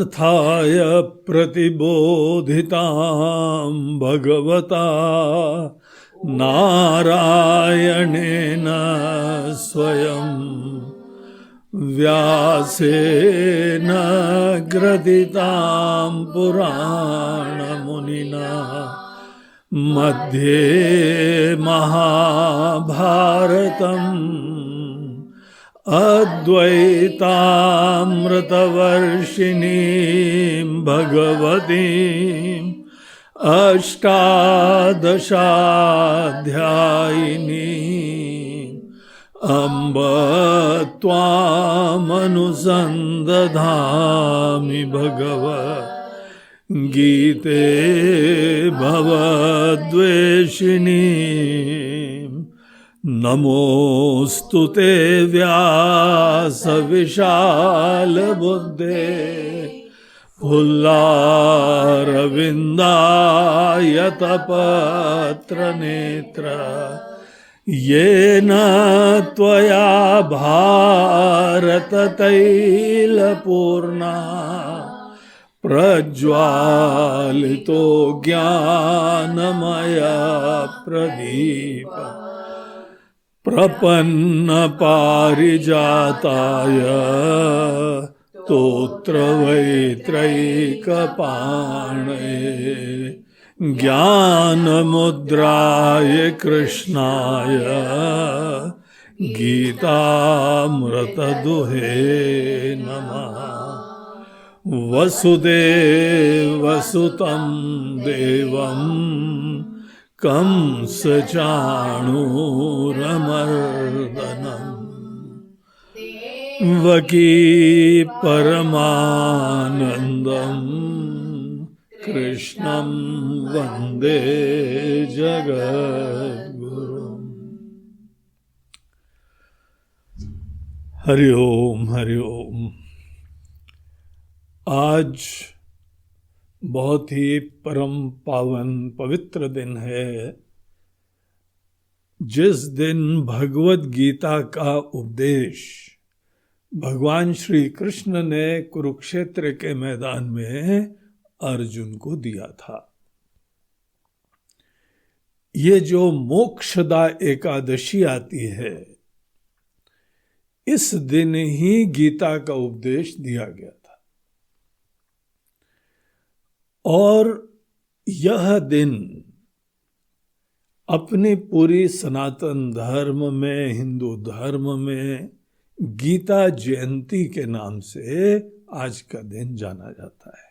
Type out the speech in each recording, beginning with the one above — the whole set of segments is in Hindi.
पार्थाय प्रतिबोधितां भगवता नारायणेन स्वयं व्यासेन ग्रथितां पुराणमुनिना मध्ये महाभारतम् अद्वैतामृतवर्षिणीं भगवतीम् अष्टादशाध्यायिनीम् अम्ब त्वामनुसन्दधामि भगवद्गीते भवद्वेषिणीम् नमोऽस्तु ते व्यासविशालबुद्धे पुल्लारविन्दायतपत्रनेत्र येन त्वया भारततैलपूर्णा प्रज्वालितो ज्ञानमया प्रदीप प्रपन्नपारिजाताय स्तोत्रवैत्रैकपाणये ज्ञानमुद्राय कृष्णाय गीतामृतदुहे नमः। वसुदेवसुतं देवं कंसचाणूरमर्दनम् वकी परमानन्दम् कृष्णं वन्दे जगद्गुरुम्। हरि ओम हरि ओम। आज बहुत ही परम पावन पवित्र दिन है, जिस दिन भगवद गीता का उपदेश भगवान श्री कृष्ण ने कुरुक्षेत्र के मैदान में अर्जुन को दिया था। ये जो मोक्षदा एकादशी आती है, इस दिन ही गीता का उपदेश दिया गया था। और यह दिन अपनी पूरी सनातन धर्म में, हिंदू धर्म में गीता जयंती के नाम से आज का दिन जाना जाता है।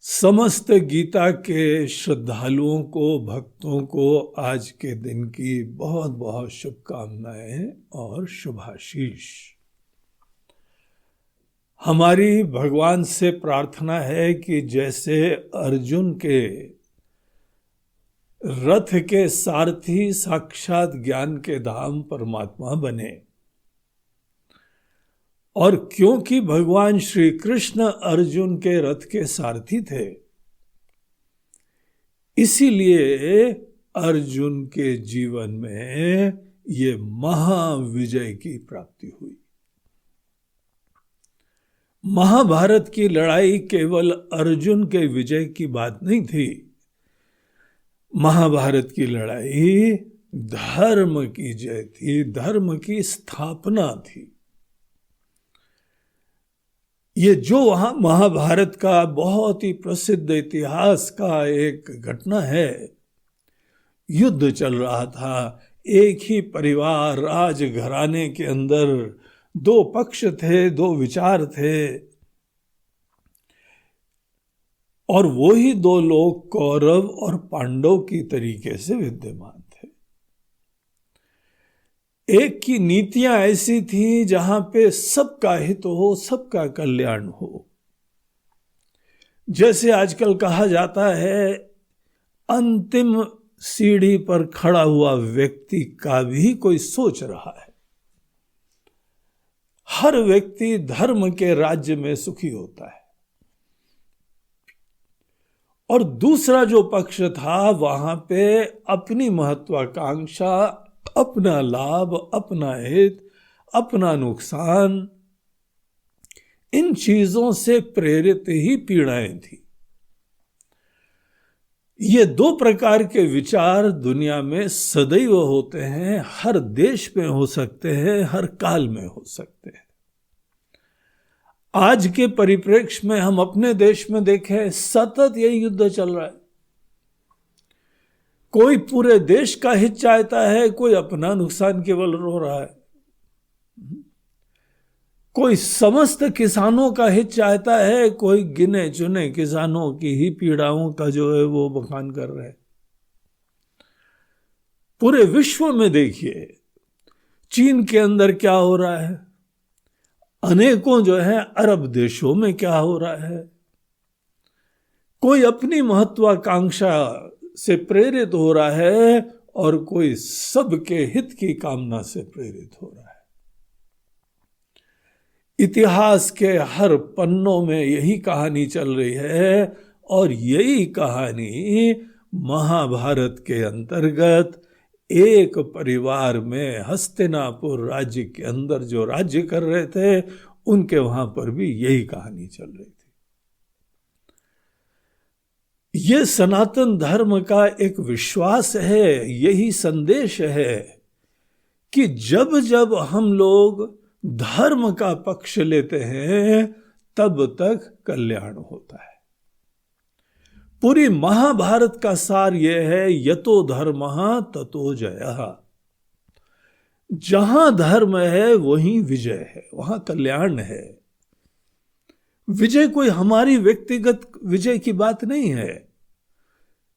समस्त गीता के श्रद्धालुओं को, भक्तों को आज के दिन की बहुत बहुत शुभकामनाएं और शुभाशीष। हमारी भगवान से प्रार्थना है कि जैसे अर्जुन के रथ के सारथी साक्षात ज्ञान के धाम परमात्मा बने, और क्योंकि भगवान श्री कृष्ण अर्जुन के रथ के सारथी थे, इसीलिए अर्जुन के जीवन में ये महाविजय की प्राप्ति हुई। महाभारत की लड़ाई केवल अर्जुन के विजय की बात नहीं थी। महाभारत की लड़ाई धर्म की जय थी, धर्म की स्थापना थी। ये जो वहां महाभारत का बहुत ही प्रसिद्ध इतिहास का एक घटना है, युद्ध चल रहा था। एक ही परिवार, राजघराने के अंदर दो पक्ष थे, दो विचार थे, और वो ही दो लोग कौरव और पांडव की तरीके से विद्यमान थे। एक की नीतियां ऐसी थी जहां पे सबका हित हो, सबका कल्याण हो। जैसे आजकल कहा जाता है, अंतिम सीढ़ी पर खड़ा हुआ व्यक्ति का भी कोई सोच रहा है। हर व्यक्ति धर्म के राज्य में सुखी होता है, और दूसरा जो पक्ष था वहां पे अपनी महत्वाकांक्षा, अपना लाभ, अपना हित, अपना नुकसान, इन चीजों से प्रेरित ही पीड़ाएं थी। ये दो प्रकार के विचार दुनिया में सदैव होते हैं, हर देश में हो सकते हैं, हर काल में हो सकते हैं। आज के परिप्रेक्ष्य में हम अपने देश में देखें, सतत यही युद्ध चल रहा है। कोई पूरे देश का हित चाहता है, कोई अपना नुकसान केवल रो रहा है। कोई समस्त किसानों का हित चाहता है, कोई गिने चुने किसानों की ही पीड़ाओं का जो है वो बखान कर रहे हैं। पूरे विश्व में देखिए, चीन के अंदर क्या हो रहा है, अनेकों जो है अरब देशों में क्या हो रहा है। कोई अपनी महत्वाकांक्षा से प्रेरित हो रहा है और कोई सबके हित की कामना से प्रेरित हो रहा है। इतिहास के हर पन्नों में यही कहानी चल रही है और यही कहानी महाभारत के अंतर्गत एक परिवार में हस्तिनापुर राज्य के अंदर जो राज्य कर रहे थे, उनके वहां पर भी यही कहानी चल रही थी। ये सनातन धर्म का एक विश्वास है, यही संदेश है कि जब जब हम लोग धर्म का पक्ष लेते हैं तब तक कल्याण होता है। पूरी महाभारत का सार यह है, यतो धर्मः ततो जयः। जहां धर्म है वहीं विजय है, वहां कल्याण है। विजय कोई हमारी व्यक्तिगत विजय की बात नहीं है,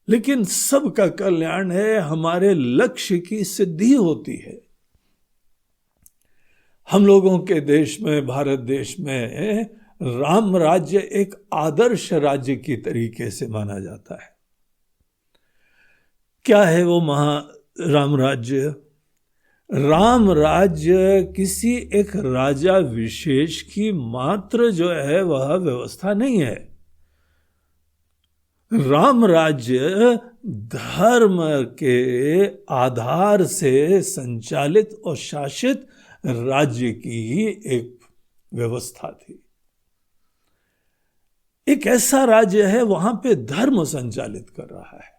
लेकिन सबका कल्याण है, हमारे लक्ष्य की सिद्धि होती है। हम लोगों के देश में, भारत देश में राम राज्य एक आदर्श राज्य की तरीके से माना जाता है। क्या है वो राम राज्य? राम राज्य किसी एक राजा विशेष की मात्र जो है वह व्यवस्था नहीं है। राम राज्य धर्म के आधार से संचालित और शासित राज्य की ही एक व्यवस्था थी। एक ऐसा राज्य है वहां पे धर्म संचालित कर रहा है।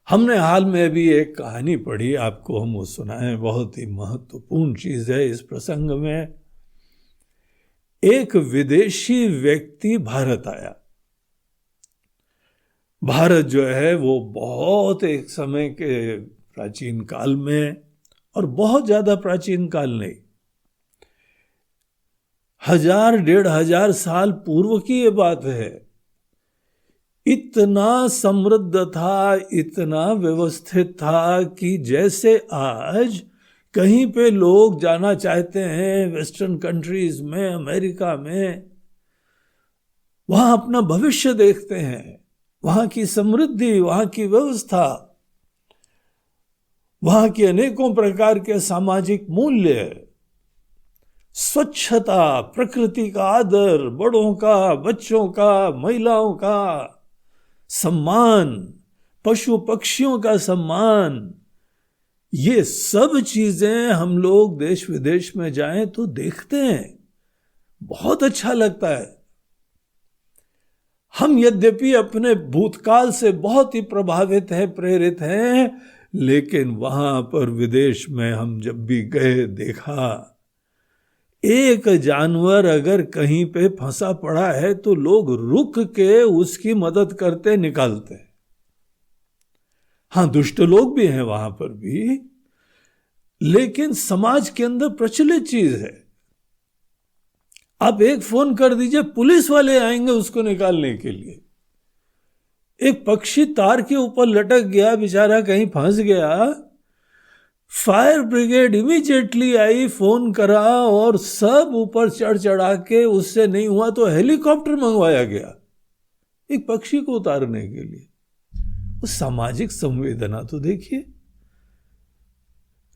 हमने हाल में भी एक कहानी पढ़ी, आपको हम वो सुनाएं, बहुत ही महत्वपूर्ण चीज है इस प्रसंग में। एक विदेशी व्यक्ति भारत आया। भारत जो है वो बहुत एक समय के प्राचीन काल में, और बहुत ज्यादा प्राचीन काल नहीं, 1000-1500 साल पूर्व की ये बात है, इतना समृद्ध था, इतना व्यवस्थित था कि जैसे आज कहीं पे लोग जाना चाहते हैं वेस्टर्न कंट्रीज में, अमेरिका में, वहां अपना भविष्य देखते हैं, वहां की समृद्धि, वहां की व्यवस्था, वहां के अनेकों प्रकार के सामाजिक मूल्य, स्वच्छता, प्रकृति का आदर, बड़ों का, बच्चों का, महिलाओं का सम्मान, पशु पक्षियों का सम्मान, ये सब चीजें हम लोग देश विदेश में जाएं तो देखते हैं, बहुत अच्छा लगता है। हम यद्यपि अपने भूतकाल से बहुत ही प्रभावित हैं, प्रेरित हैं, लेकिन वहां पर विदेश में हम जब भी गए, देखा एक जानवर अगर कहीं पे फंसा पड़ा है तो लोग रुक के उसकी मदद करते, निकालते। हां, दुष्ट लोग भी हैं वहां पर भी, लेकिन समाज के अंदर प्रचलित चीज है। आप एक फोन कर दीजिए, पुलिस वाले आएंगे उसको निकालने के लिए। एक पक्षी तार के ऊपर लटक गया, बेचारा कहीं फंस गया, fire brigade immediately I, phone करा और सब ऊपर चढ़ चढ़ा के, उससे नहीं हुआ तो हेलीकॉप्टर मंगवाया गया एक पक्षी को उतारने के लिए। उस सामाजिक संवेदना तो देखिए।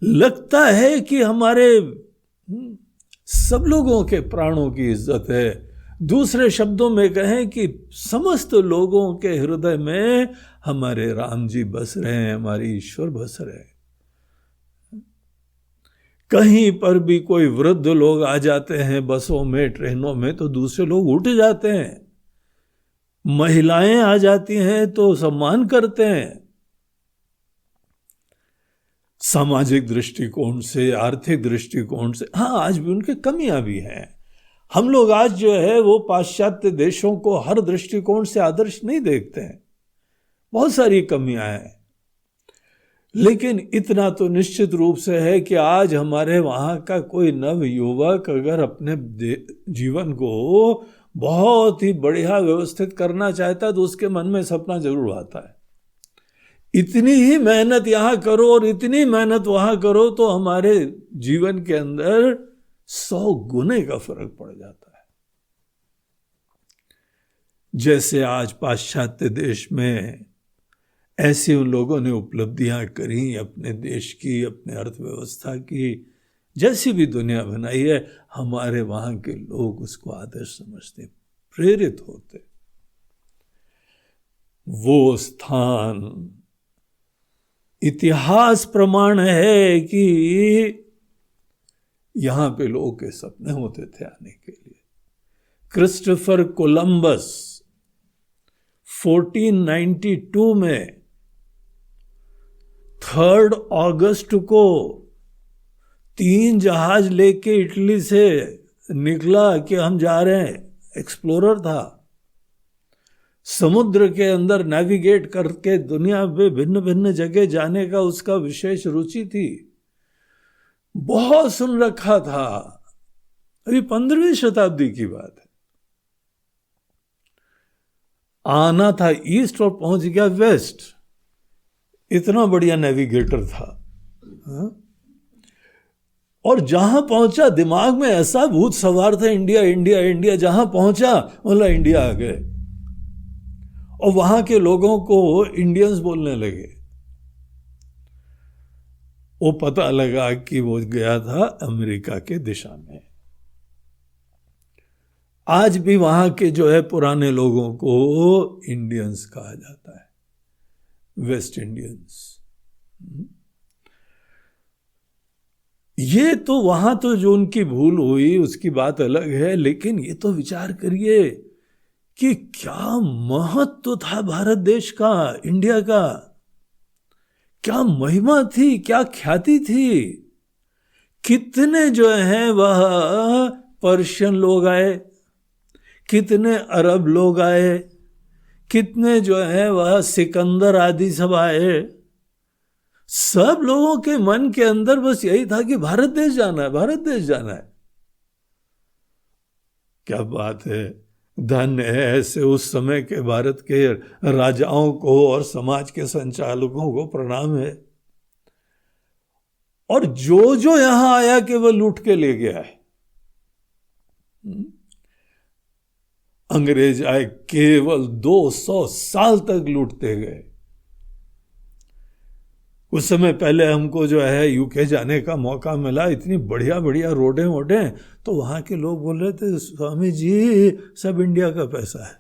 लगता है कि हमारे सब लोगों के प्राणों की इज्जत है। दूसरे शब्दों में कहें कि समस्त लोगों के हृदय में हमारे राम जी बस रहे हैं, हमारे ईश्वर बस रहे हैं। कहीं पर भी कोई वृद्ध लोग आ जाते हैं बसों में, ट्रेनों में, तो दूसरे लोग उठ जाते हैं। महिलाएं आ जाती हैं तो सम्मान करते हैं। सामाजिक दृष्टिकोण से, आर्थिक दृष्टिकोण से, हाँ आज भी उनके कमियां भी हैं। हम लोग आज जो है वो पाश्चात्य देशों को हर दृष्टिकोण से आदर्श नहीं देखते हैं, बहुत सारी कमियां हैं। लेकिन इतना तो निश्चित रूप से है कि आज हमारे वहाँ का कोई नव युवक अगर अपने जीवन को बहुत ही बढ़िया व्यवस्थित करना चाहता है तो उसके मन में सपना जरूर आता है, इतनी ही मेहनत यहाँ करो और इतनी मेहनत वहाँ करो तो हमारे जीवन के अंदर 100 गुने का फर्क पड़ जाता है। जैसे आज पाश्चात्य देश में ऐसी उन लोगों ने उपलब्धियां करी अपने देश की, अपने अर्थव्यवस्था की, जैसी भी दुनिया बनाई है, हमारे वहां के लोग उसको आदर्श समझते, प्रेरित होते। वो स्थान इतिहास प्रमाण है कि यहां पे लोगों के सपने होते थे आने के लिए। क्रिस्टोफर कोलंबस 1492 में 3 अगस्त को 3 जहाज लेके इटली से निकला कि हम जा रहे हैं। एक्सप्लोरर था, समुद्र के अंदर नेविगेट करके दुनिया में भिन्न भिन्न जगह जाने का उसका विशेष रुचि थी, बहुत सुन रखा था। अभी 15वीं शताब्दी की बात है। आना था ईस्ट और पहुंच गया वेस्ट, इतना बढ़िया नेविगेटर था। हा? और जहां पहुंचा दिमाग में ऐसा भूत सवार था, इंडिया इंडिया इंडिया। जहां पहुंचा बोला इंडिया आ गए, और वहां के लोगों को इंडियंस बोलने लगे। वो पता लगा कि वो गया था अमेरिका के दिशा में। आज भी वहां के जो है पुराने लोगों को इंडियंस कहा जाता है, वेस्ट इंडियंस। ये तो वहां तो जो उनकी भूल हुई उसकी बात अलग है, लेकिन ये तो विचार करिए कि क्या महत्व था भारत देश का, इंडिया का, क्या महिमा थी, क्या ख्याति थी। कितने जो है वह पर्शियन लोग आए, कितने अरब लोग आए, कितने जो है वह सिकंदर आदि सब आए। सब लोगों के मन के अंदर बस यही था कि भारत देश जाना है, भारत देश जाना है। क्या बात है, धन्य है ऐसे उस समय के भारत के राजाओं को और समाज के संचालकों को प्रणाम है। और जो जो यहां आया केवल लूट के ले गया है। अंग्रेज आए, केवल 200 साल तक लूटते गए। उस समय पहले हमको जो है यूके जाने का मौका मिला, इतनी बढ़िया बढ़िया रोडें वोडें, तो वहां के लोग बोल रहे थे स्वामी जी सब इंडिया का पैसा है।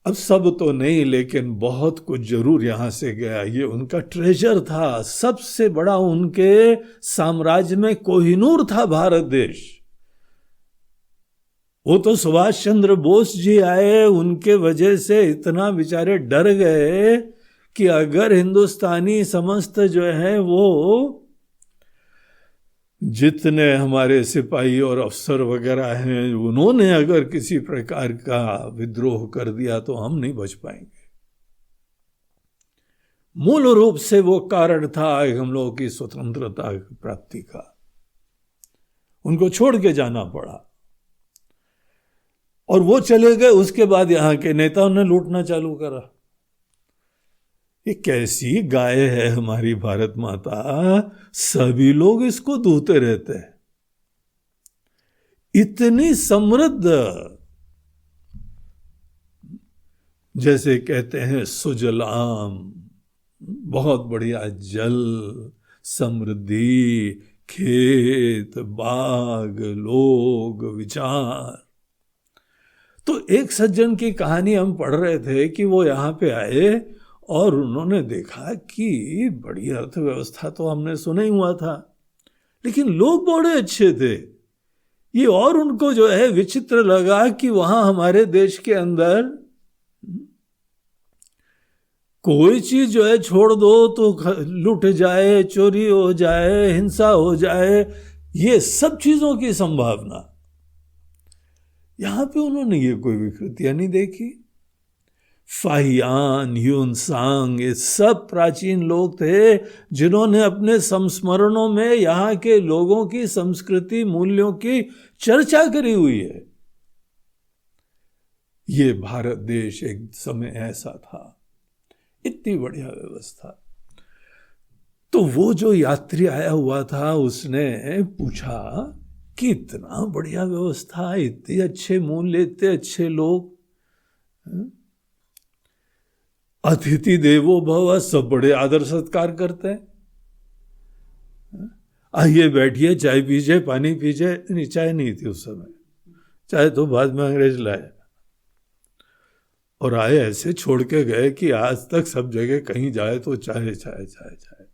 अब सब तो नहीं, लेकिन बहुत कुछ जरूर यहां से गया। ये उनका ट्रेजर था, सबसे बड़ा उनके साम्राज्य में कोहिनूर था भारत देश। वो तो सुभाष चंद्र बोस जी आए, उनके वजह से इतना बेचारे डर गए कि अगर हिंदुस्तानी समस्त जो है वो जितने हमारे सिपाही और अफसर वगैरह हैं, उन्होंने अगर किसी प्रकार का विद्रोह कर दिया तो हम नहीं बच पाएंगे। मूल रूप से वो कारण था हम लोगों की स्वतंत्रता प्राप्ति का। उनको छोड़ के जाना पड़ा और वो चले गए। उसके बाद यहां के नेताओं ने लूटना चालू करा। ये कैसी गाय है हमारी भारत माता, सभी लोग इसको दूहते रहते हैं। इतनी समृद्ध, जैसे कहते हैं सुजलाम, बहुत बढ़िया जल, समृद्धि, खेत, बाग, लोग, विचार। तो एक सज्जन की कहानी हम पढ़ रहे थे कि वो यहां पे आए और उन्होंने देखा कि बड़ी अर्थव्यवस्था तो हमने सुना ही हुआ था, लेकिन लोग बड़े अच्छे थे ये। और उनको जो है विचित्र लगा कि वहां हमारे देश के अंदर कोई चीज जो है छोड़ दो तो लूट जाए, चोरी हो जाए, हिंसा हो जाए, ये सब चीजों की संभावना। यहां पे उन्होंने ये कोई विकृतियां नहीं देखी। फाहियान, ह्यूनसांग, ये सब प्राचीन लोग थे जिन्होंने अपने संस्मरणों में यहाँ के लोगों की संस्कृति, मूल्यों की चर्चा करी हुई है। ये भारत देश एक समय ऐसा था, इतनी बढ़िया व्यवस्था। तो वो जो यात्री आया हुआ था उसने पूछा कि इतना बढ़िया व्यवस्था, इतने अच्छे मूल्य, इतने अच्छे लोग, अतिथि देवो भव, सब बड़े आदर सत्कार करते हैं, आइए बैठिए, चाय पीजिए, पानी पीजिए। नहीं, चाय नहीं थी उस समय, चाय तो बाद में अंग्रेज लाए और आए ऐसे छोड़ के गए कि आज तक सब जगह कहीं जाए तो चाय चाय चाय चाय।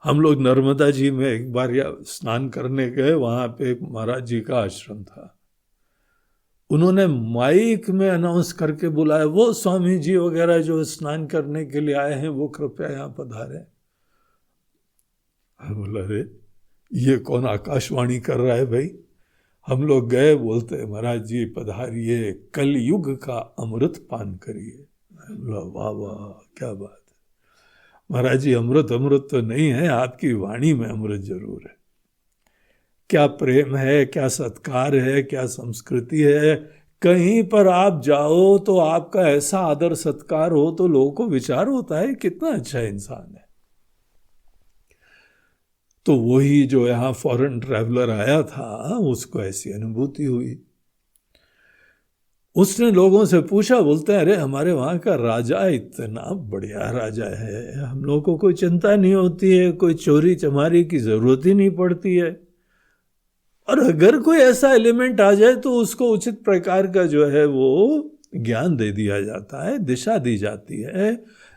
हम लोग नर्मदा जी में एक बार या स्नान करने गए, वहां पे एक महाराज जी का आश्रम था। उन्होंने माइक में अनाउंस करके बुलाया, वो स्वामी जी वगैरह जो स्नान करने के लिए आए हैं वो कृपया यहाँ पधारे। बोला, अरे ये कौन आकाशवाणी कर रहा है भाई? हम लोग गए, बोलते महाराज जी पधारिए, कल युग का अमृत पान करिए। बोला, वाह वाह, क्या बात है महाराज जी, अमृत अमृत तो नहीं है, आपकी वाणी में अमृत जरूर है। क्या प्रेम है, क्या सत्कार है, क्या संस्कृति है। कहीं पर आप जाओ तो आपका ऐसा आदर सत्कार हो तो लोगों को विचार होता है कितना अच्छा इंसान है। तो वही जो यहाँ फॉरेन ट्रैवलर आया था उसको ऐसी अनुभूति हुई। उसने लोगों से पूछा, बोलते हैं, अरे हमारे वहाँ का राजा इतना बढ़िया राजा है, हम लोगों को कोई चिंता नहीं होती है, कोई चोरी चमारी की जरूरत ही नहीं पड़ती है, और अगर कोई ऐसा एलिमेंट आ जाए तो उसको उचित प्रकार का जो है वो ज्ञान दे दिया जाता है, दिशा दी जाती है,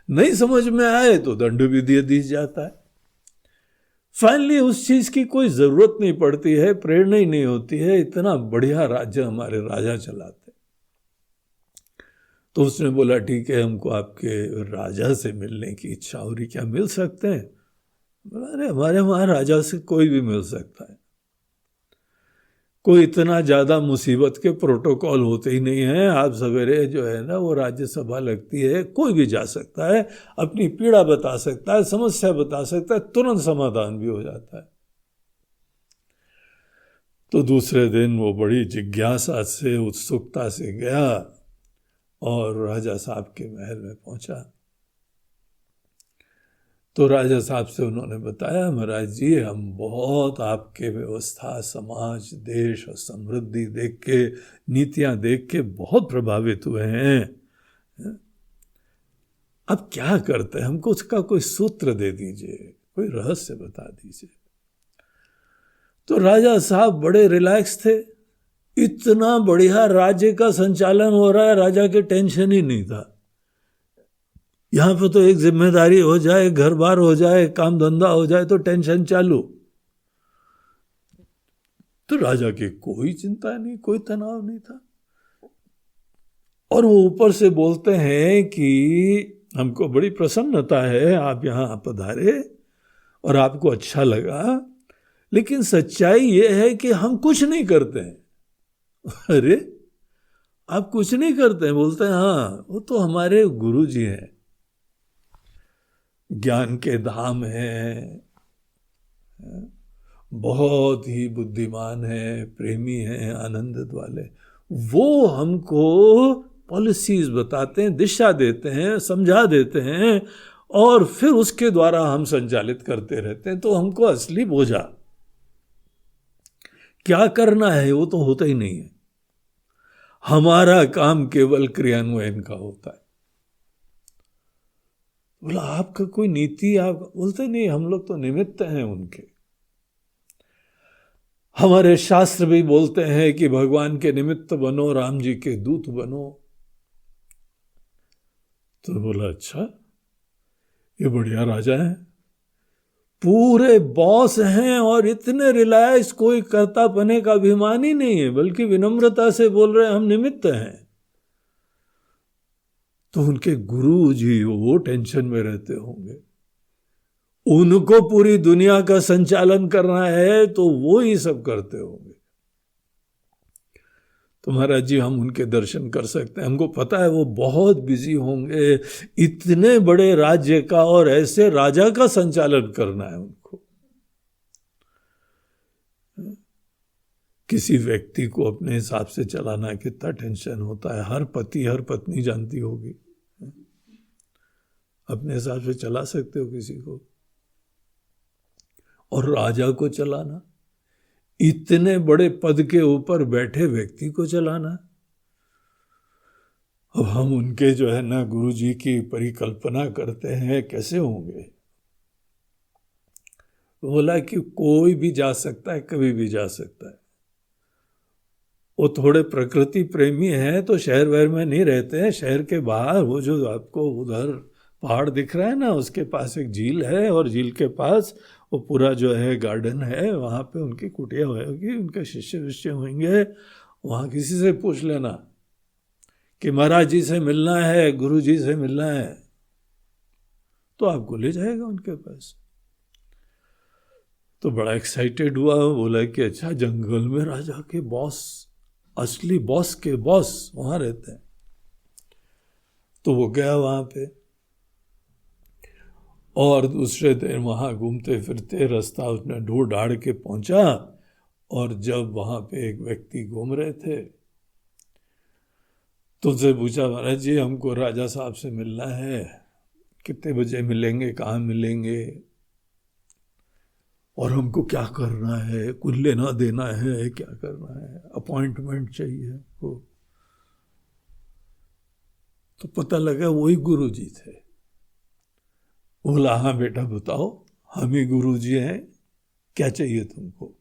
नहीं समझ में आए तो दंड भी दे दी जाता है। फाइनली उस चीज की कोई जरूरत नहीं पड़ती है, प्रेरणा ही नहीं होती है। इतना बढ़िया राज्य हमारे राजा चलाते। तो उसने बोला, ठीक है, हमको आपके राजा से मिलने की इच्छा हो रही, क्या मिल सकते हैं? बोला, अरे हमारे वहां राजा से कोई भी मिल सकता है, कोई इतना ज्यादा मुसीबत के प्रोटोकॉल होते ही नहीं है। आप सवेरे जो है ना वो राज्यसभा लगती है, कोई भी जा सकता है, अपनी पीड़ा बता सकता है, समस्या बता सकता है, तुरंत समाधान भी हो जाता है। तो दूसरे दिन वो बड़ी जिज्ञासा से, उत्सुकता से गया और राजा साहब के महल में पहुंचा। तो राजा साहब से उन्होंने बताया, महाराज जी हम बहुत आपके व्यवस्था, समाज, देश और समृद्धि देख के, नीतियां देख के बहुत प्रभावित हुए हैं। अब क्या करते हैं, हमको उसका कोई सूत्र दे दीजिए, कोई रहस्य बता दीजिए। तो राजा साहब बड़े रिलैक्स थे, इतना बढ़िया राज्य का संचालन हो रहा है, राजा के टेंशन ही नहीं था। यहां पर तो एक जिम्मेदारी हो जाए, घर बार हो जाए, काम धंधा हो जाए तो टेंशन चालू। तो राजा की कोई चिंता नहीं, कोई तनाव नहीं था। और वो ऊपर से बोलते हैं कि हमको बड़ी प्रसन्नता है आप यहां पधारे और आपको अच्छा लगा, लेकिन सच्चाई ये है कि हम कुछ नहीं करते हैं। अरे आप कुछ नहीं करते हैं? बोलते हैं, हाँ वो तो हमारे गुरु जी हैं, ज्ञान के धाम हैं, बहुत ही बुद्धिमान है, प्रेमी हैं, आनंदित वाले। वो हमको पॉलिसीज बताते हैं, दिशा देते हैं, समझा देते हैं और फिर उसके द्वारा हम संचालित करते रहते हैं। तो हमको असली बोझा क्या करना है वो तो होता ही नहीं है, हमारा काम केवल क्रियान्वयन का होता है। बोला, आपका कोई नीति? आप बोलते नहीं, हम लोग तो निमित्त हैं उनके। हमारे शास्त्र भी बोलते हैं कि भगवान के निमित्त बनो, राम जी के दूत बनो। तो बोला अच्छा, ये बढ़िया राजा है, पूरे बॉस हैं और इतने रिलैक्स, कोई कर्तापने का अभिमान ही नहीं है, बल्कि विनम्रता से बोल रहे हैं हम निमित्त हैं। तो उनके गुरु जी वो टेंशन में रहते होंगे, उनको पूरी दुनिया का संचालन करना है तो वो ही सब करते होंगे। तो महाराज जी हम उनके दर्शन कर सकते हैं, हमको पता है वो बहुत बिजी होंगे, इतने बड़े राज्य का और ऐसे राजा का संचालन करना है उनको। किसी व्यक्ति को अपने हिसाब से चलाना कितना टेंशन होता है, हर पति हर पत्नी जानती होगी। अपने हिसाब से चला सकते हो किसी को, और राजा को चलाना, इतने बड़े पद के ऊपर बैठे व्यक्ति को चलाना। अब हम उनके जो है ना गुरु जी की परिकल्पना करते हैं, कैसे होंगे। बोला कि कोई भी जा सकता है, कभी भी जा सकता है। वो थोड़े प्रकृति प्रेमी हैं तो शहर वहर में नहीं रहते हैं, शहर के बाहर वो जो आपको उधर पहाड़ दिख रहा है ना, उसके पास एक झील है, और झील के पास वो पूरा जो है गार्डन है, वहाँ पे उनकी कुटिया होगी, उनके शिष्य विष्य होंगे। वहाँ किसी से पूछ लेना कि महाराज जी से मिलना है, गुरु जी से मिलना है, तो आपको ले जाएगा उनके पास। तो बड़ा एक्साइटेड हुआ, बोला कि अच्छा जंगल में राजा के बॉस, असली बॉस के बॉस वहाँ रहते हैं। तो वो गया वहाँ पे, और दूसरे दिन वहाँ घूमते फिरते रास्ता उसने ढूंढ ढाड़ के पहुँचा, और जब वहाँ पे एक व्यक्ति घूम रहे थे तो उनसे पूछा, महाराज जी हमको राजा साहब से मिलना है, कितने बजे मिलेंगे, कहाँ मिलेंगे, और हमको क्या करना है, कुछ लेना देना है, क्या करना है, अपॉइंटमेंट चाहिए हमको। तो पता लगा वही गुरु जी थे। बोला हाँ बेटा बताओ, हम ही गुरु जी हैं, क्या चाहिए तुमको,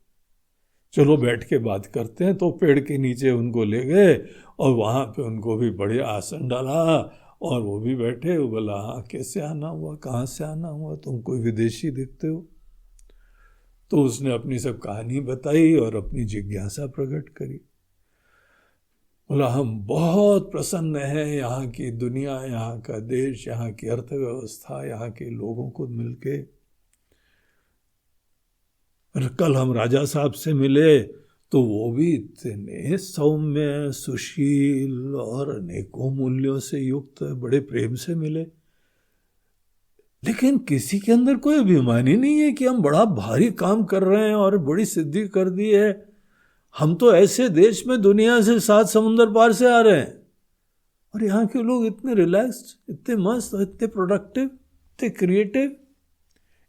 चलो बैठ के बात करते हैं। तो पेड़ के नीचे उनको ले गए, और वहाँ पे उनको भी बढ़िया आसन डाला, और वो भी बैठे। वो बोला हाँ कैसे आना हुआ, कहाँ से आना हुआ, तुम कोई विदेशी दिखते हो। तो उसने अपनी सब कहानी बताई और अपनी जिज्ञासा प्रकट करी। बोला हम बहुत प्रसन्न हैं यहाँ की दुनिया, यहाँ का देश, यहाँ की अर्थव्यवस्था, यहाँ के लोगों को मिलके। कल हम राजा साहब से मिले तो वो भी इतने सौम्य, सुशील और अनेकों मूल्यों से युक्त, बड़े प्रेम से मिले। लेकिन किसी के अंदर कोई अभिमान ही नहीं है कि हम बड़ा भारी काम कर रहे हैं और बड़ी सिद्धि कर दी है। हम तो ऐसे देश में दुनिया से 7 समुंदर पार से आ रहे हैं, और यहाँ के लोग इतने रिलैक्स्ड, इतने मस्त, इतने प्रोडक्टिव, इतने क्रिएटिव,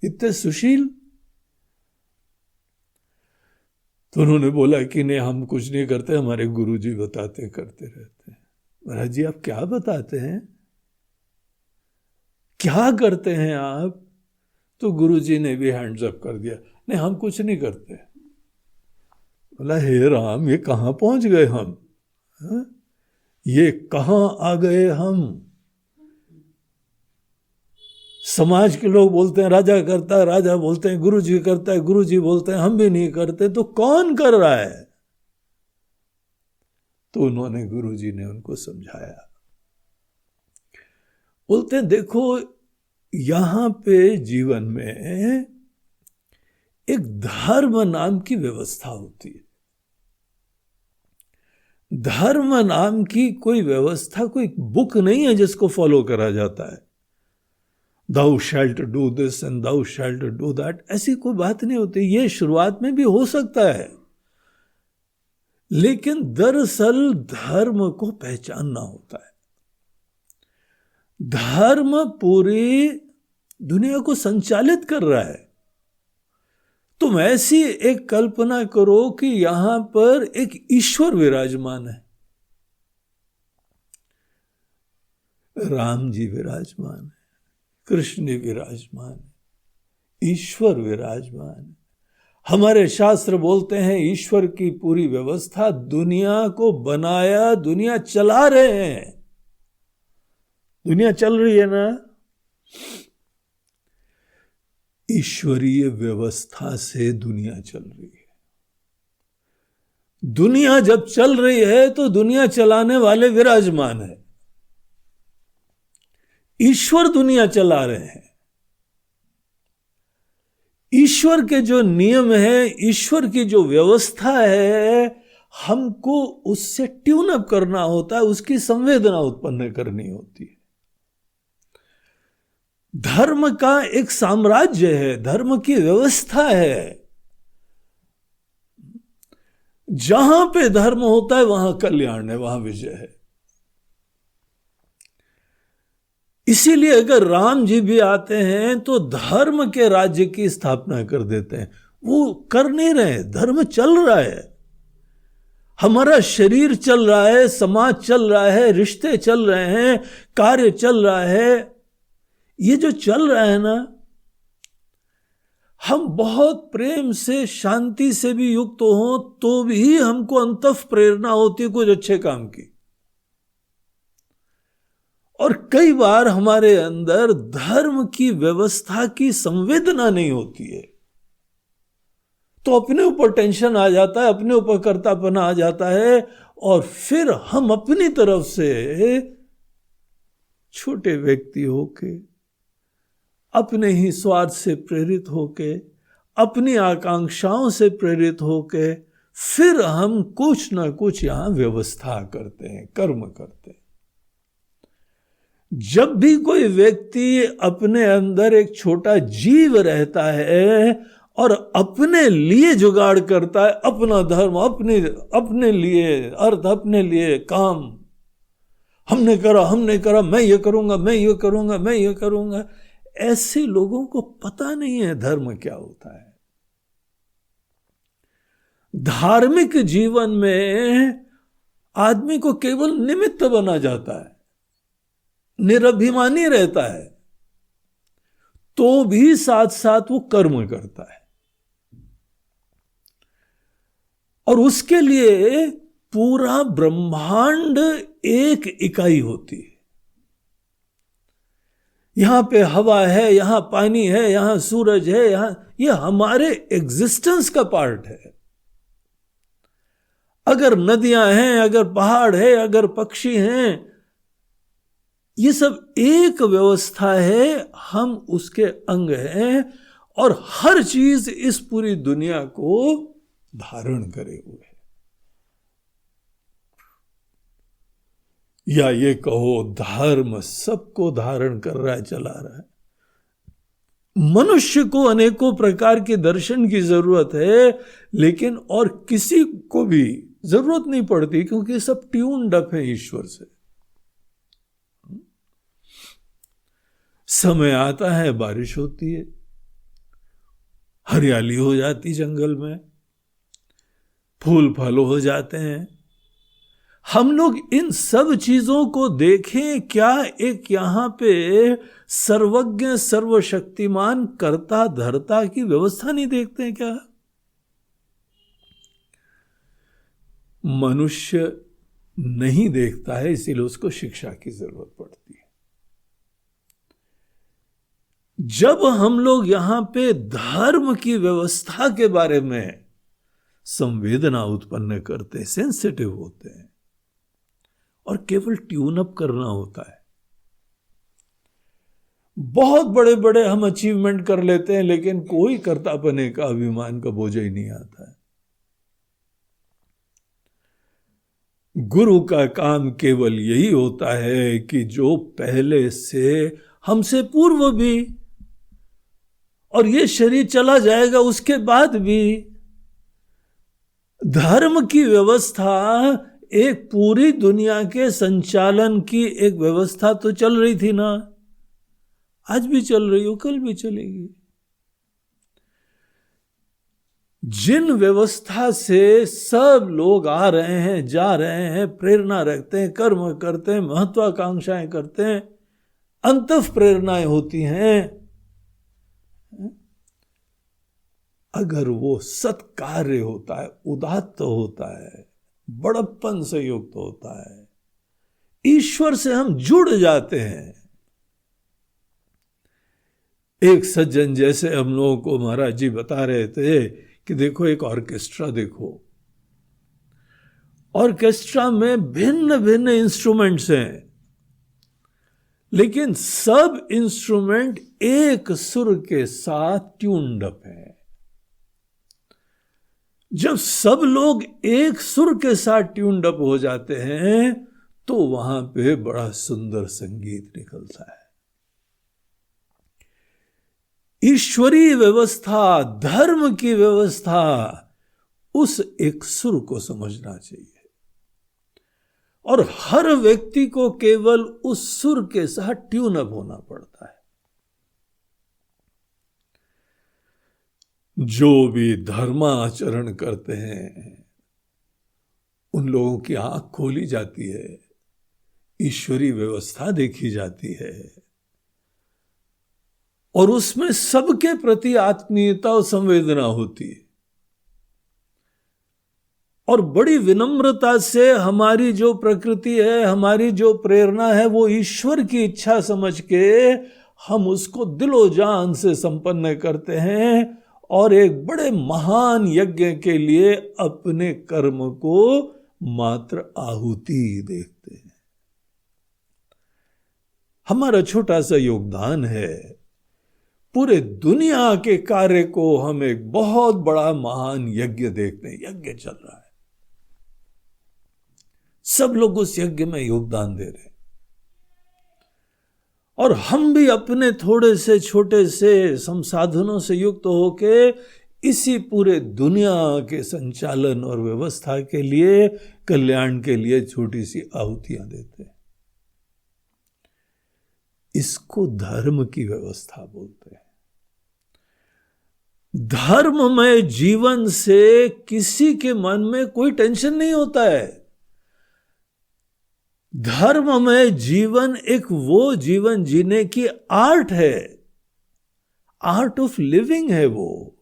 इतने सुशील। तो उन्होंने बोला कि नहीं हम कुछ नहीं करते, हमारे गुरुजी बताते करते रहते हैं। महाराज जी आप क्या बताते हैं, क्या करते हैं आप? तो गुरुजी ने भी हैंड्स अप कर दिया, नहीं हम कुछ नहीं करते। बोला हे राम, ये कहाँ पहुंच गए हम, हा? ये कहाँ आ गए हम? समाज के लोग बोलते हैं राजा करता है, राजा बोलते हैं गुरुजी करता है, गुरुजी बोलते हैं हम भी नहीं करते, तो कौन कर रहा है? तो उन्होंने गुरुजी ने उनको समझाया। बोलते हैं देखो यहां पे जीवन में एक धर्म नाम की व्यवस्था होती है। धर्म नाम की कोई व्यवस्था, कोई बुक नहीं है जिसको फॉलो करा जाता है। Thou shalt do this and thou shalt do that, ऐसी कोई बात नहीं होती। ये शुरुआत में भी हो सकता है, लेकिन दरअसल धर्म को पहचानना होता है। धर्म पूरी दुनिया को संचालित कर रहा है। तुम ऐसी एक कल्पना करो कि यहां पर एक ईश्वर विराजमान है, राम जी विराजमान है, कृष्ण विराजमान है, ईश्वर विराजमान है। हमारे शास्त्र बोलते हैं ईश्वर की पूरी व्यवस्था, दुनिया को बनाया, दुनिया चला रहे हैं। दुनिया चल रही है ना, ईश्वरीय व्यवस्था से दुनिया चल रही है। दुनिया जब चल रही है तो दुनिया चलाने वाले विराजमान है, ईश्वर दुनिया चला रहे हैं। ईश्वर के जो नियम है, ईश्वर की जो व्यवस्था है, हमको उससे ट्यून अप करना होता है, उसकी संवेदना उत्पन्न करनी होती है। धर्म का एक साम्राज्य है, धर्म की व्यवस्था है। जहां पे धर्म होता है वहां कल्याण है, वहां विजय है। इसीलिए अगर राम जी भी आते हैं तो धर्म के राज्य की स्थापना कर देते हैं। वो कर नहीं रहे, धर्म चल रहा है, हमारा शरीर चल रहा है, समाज चल रहा है, रिश्ते चल रहे हैं, कार्य चल रहा है। ये जो चल रहा है ना, हम बहुत प्रेम से, शांति से भी युक्त हो तो भी हमको अंतः प्रेरणा होती है कुछ अच्छे काम की। और कई बार हमारे अंदर धर्म की व्यवस्था की संवेदना नहीं होती है, तो अपने ऊपर टेंशन आ जाता है, अपने ऊपर कर्तापना आ जाता है, और फिर हम अपनी तरफ से छोटे व्यक्ति होके, अपने ही स्वार्थ से प्रेरित होके, अपनी आकांक्षाओं से प्रेरित होके, फिर हम कुछ ना कुछ यहां व्यवस्था करते हैं, कर्म करते हैं। जब भी कोई व्यक्ति अपने अंदर एक छोटा जीव रहता है और अपने लिए जुगाड़ करता है, अपना धर्म, अपने लिए अर्थ, अपने लिए काम, हमने करा, मैं ये करूंगा, मैं ये करूंगा, मैं ये करूंगा, ऐसे लोगों को पता नहीं है धर्म क्या होता है। धार्मिक जीवन में आदमी को केवल निमित्त बना जाता है, निरभिमानी रहता है, तो भी साथ साथ वो कर्म करता है, और उसके लिए पूरा ब्रह्मांड एक इकाई होती है। यहां पे हवा है, यहां पानी है, यहां सूरज है, यहां, ये हमारे एग्जिस्टेंस का पार्ट है। अगर नदियां हैं, अगर पहाड़ है, अगर पक्षी हैं, ये सब एक व्यवस्था है, हम उसके अंग हैं, और हर चीज इस पूरी दुनिया को धारण करे हुए है। या ये कहो धर्म सबको धारण कर रहा है, चला रहा है। मनुष्य को अनेकों प्रकार के दर्शन की जरूरत है, लेकिन और किसी को भी जरूरत नहीं पड़ती, क्योंकि सब ट्यून्ड अप है ईश्वर से। समय आता है, बारिश होती है, हरियाली हो जाती जंगल में, फूल फल हो जाते हैं। हम लोग इन सब चीजों को देखें क्या एक यहां पे सर्वज्ञ सर्वशक्तिमान कर्ता धर्ता की व्यवस्था नहीं देखते हैं क्या? मनुष्य नहीं देखता है, इसीलिए उसको शिक्षा की जरूरत पड़ती है। जब हम लोग यहां पे धर्म की व्यवस्था के बारे में संवेदना उत्पन्न करते हैं, सेंसिटिव होते हैं, और केवल ट्यून अप करना होता है। बहुत बड़े बड़े हम अचीवमेंट कर लेते हैं, लेकिन कोई कर्तापने का, अभिमान का बोझ ही नहीं आता है। गुरु का काम केवल यही होता है कि जो पहले से, हमसे पूर्व भी, और ये शरीर चला जाएगा उसके बाद भी, धर्म की व्यवस्था, एक पूरी दुनिया के संचालन की एक व्यवस्था तो चल रही थी ना, आज भी चल रही हो, कल भी चलेगी। जिन व्यवस्था से सब लोग आ रहे हैं, जा रहे हैं, प्रेरणा रखते हैं, कर्म करते हैं, महत्वाकांक्षाएं करते हैं, अंतः प्रेरणाएं होती हैं, अगर वो सत्कार्य होता है, उदात्त होता है, बड़प्पन से युक्त होता है, ईश्वर से हम जुड़ जाते हैं। एक सज्जन जैसे हम लोगों को महाराज जी बता रहे थे कि देखो एक ऑर्केस्ट्रा देखो, ऑर्केस्ट्रा में भिन्न भिन्न इंस्ट्रूमेंट्स हैं, लेकिन सब इंस्ट्रूमेंट एक सुर के साथ ट्यून्ड अप है। जब सब लोग एक सुर के साथ ट्यून्ड अप हो जाते हैं तो वहां पे बड़ा सुंदर संगीत निकलता है। ईश्वरीय व्यवस्था, धर्म की व्यवस्था, उस एक सुर को समझना चाहिए और हर व्यक्ति को केवल उस सुर के साथ ट्यून अप होना पड़ता है। जो भी धर्माचरण करते हैं उन लोगों की आंख खोली जाती है, ईश्वरीय व्यवस्था देखी जाती है और उसमें सबके प्रति आत्मीयता और संवेदना होती है और बड़ी विनम्रता से हमारी जो प्रकृति है, हमारी जो प्रेरणा है, वो ईश्वर की इच्छा समझ के हम उसको दिलो जान से संपन्न करते हैं और एक बड़े महान यज्ञ के लिए अपने कर्म को मात्र आहुति देखते हैं। हमारा छोटा सा योगदान है, पूरे दुनिया के कार्य को हम एक बहुत बड़ा महान यज्ञ देखते हैं। यज्ञ चल रहा है, सब लोग उस यज्ञ में योगदान दे रहे हैं और हम भी अपने थोड़े से छोटे से संसाधनों से युक्त होके इसी पूरे दुनिया के संचालन और व्यवस्था के लिए, कल्याण के लिए छोटी सी आहुतियां देते हैं। इसको धर्म की व्यवस्था बोलते हैं। धर्ममय जीवन से किसी के मन में कोई टेंशन नहीं होता है। धर्ममय जीवन एक वो जीवन जीने की आर्ट है, आर्ट ऑफ लिविंग है, वो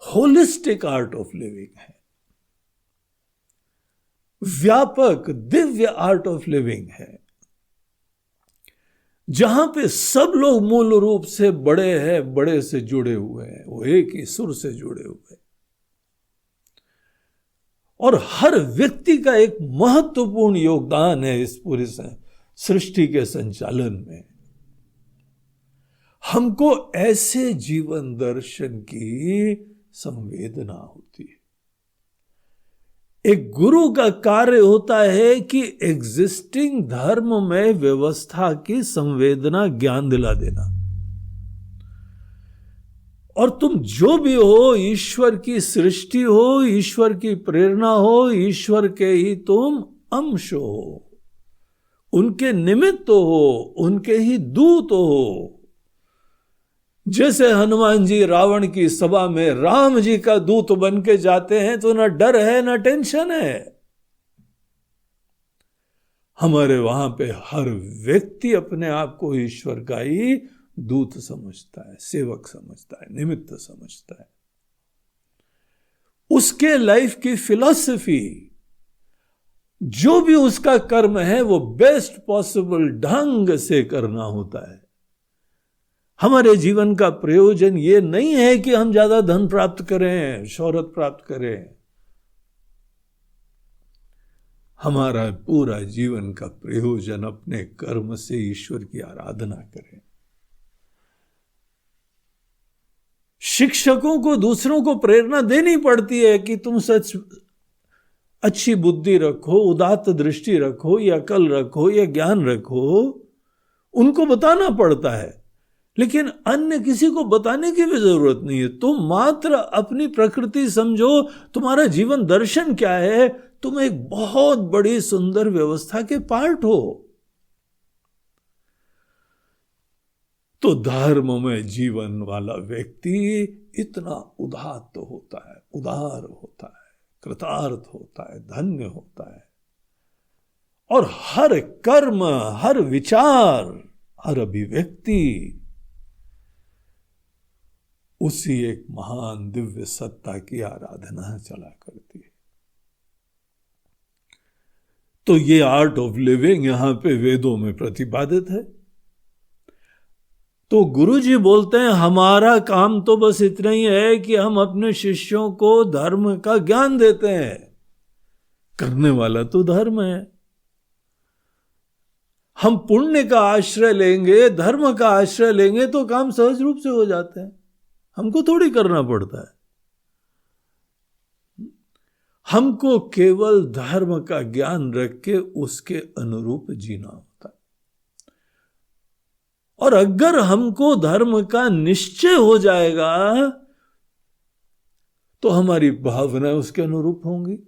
होलिस्टिक आर्ट ऑफ लिविंग है, व्यापक दिव्य आर्ट ऑफ लिविंग है, जहां पे सब लोग मूल रूप से बड़े हैं, बड़े से जुड़े हुए हैं, वो एक ही सुर से जुड़े हुए हैं और हर व्यक्ति का एक महत्वपूर्ण योगदान है इस पूरी सृष्टि के संचालन में। हमको ऐसे जीवन दर्शन की संवेदना होती है। एक गुरु का कार्य होता है कि एग्जिस्टिंग धर्म में व्यवस्था की संवेदना, ज्ञान दिला देना। और तुम जो भी हो, ईश्वर की सृष्टि हो, ईश्वर की प्रेरणा हो, ईश्वर के ही तुम अंश हो, उनके निमित्त हो, उनके ही दूत हो। जैसे हनुमान जी रावण की सभा में राम जी का दूत बन के जाते हैं तो ना डर है ना टेंशन है। हमारे वहां पे हर व्यक्ति अपने आप को ईश्वर का ही दूत समझता है, सेवक समझता है, निमित्त समझता है। उसके लाइफ की फिलॉसफी, जो भी उसका कर्म है, वो बेस्ट पॉसिबल ढंग से करना होता है। हमारे जीवन का प्रयोजन ये नहीं है कि हम ज्यादा धन प्राप्त करें, शोहरत प्राप्त करें। हमारा पूरा जीवन का प्रयोजन अपने कर्म से ईश्वर की आराधना करें। शिक्षकों को दूसरों को प्रेरणा देनी पड़ती है कि तुम सच अच्छी बुद्धि रखो, उदात्त दृष्टि रखो, या अकल रखो, या ज्ञान रखो, उनको बताना पड़ता है। लेकिन अन्य किसी को बताने की भी जरूरत नहीं है। तुम मात्र अपनी प्रकृति समझो, तुम्हारा जीवन दर्शन क्या है, तुम एक बहुत बड़ी सुंदर व्यवस्था के पार्ट हो। तो धर्म में जीवन वाला व्यक्ति इतना उदात्त होता है, उदार होता है, कृतार्थ होता है, धन्य होता है और हर कर्म, हर विचार, हर अभिव्यक्ति उसी एक महान दिव्य सत्ता की आराधना चला करती है। तो ये आर्ट ऑफ लिविंग यहां पे वेदों में प्रतिपादित है। तो गुरुजी बोलते हैं हमारा काम तो बस इतना ही है कि हम अपने शिष्यों को धर्म का ज्ञान देते हैं, करने वाला तो धर्म है। हम पुण्य का आश्रय लेंगे, धर्म का आश्रय लेंगे तो काम सहज रूप से हो जाते हैं, हमको थोड़ी करना पड़ता है। हमको केवल धर्म का ज्ञान रख के उसके अनुरूप जीना होता है। और अगर हमको धर्म का निश्चय हो जाएगा तो हमारी भावनाएं उसके अनुरूप होंगी।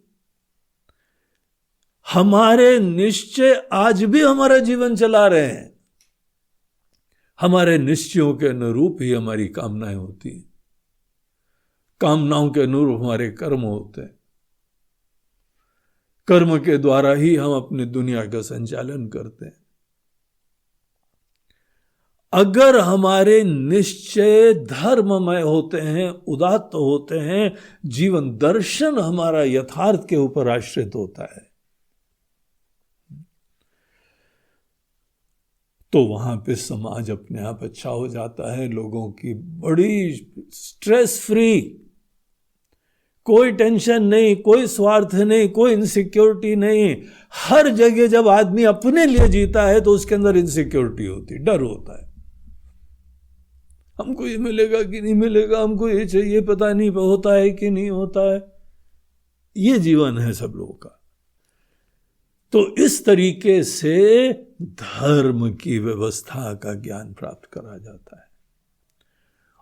हमारे निश्चय आज भी हमारा जीवन चला रहे हैं, हमारे निश्चयों के अनुरूप ही हमारी कामनाएं होती हैं, कामनाओं के अनुरूप हमारे कर्म होते हैं, कर्म के द्वारा ही हम अपनी दुनिया का संचालन करते हैं। अगर हमारे निश्चय धर्ममय होते हैं, उदात्त होते हैं, जीवन दर्शन हमारा यथार्थ के ऊपर आश्रित होता है, तो वहां पे समाज अपने आप अच्छा हो जाता है। लोगों की बड़ी स्ट्रेस फ्री, कोई टेंशन नहीं, कोई स्वार्थ नहीं, कोई इनसिक्योरिटी नहीं। हर जगह जब आदमी अपने लिए जीता है तो उसके अंदर इनसिक्योरिटी होती, डर होता है, हमको ये मिलेगा कि नहीं मिलेगा, हमको ये चाहिए, पता नहीं होता है कि नहीं होता है। ये जीवन है सब लोगों का। तो इस तरीके से धर्म की व्यवस्था का ज्ञान प्राप्त करा जाता है।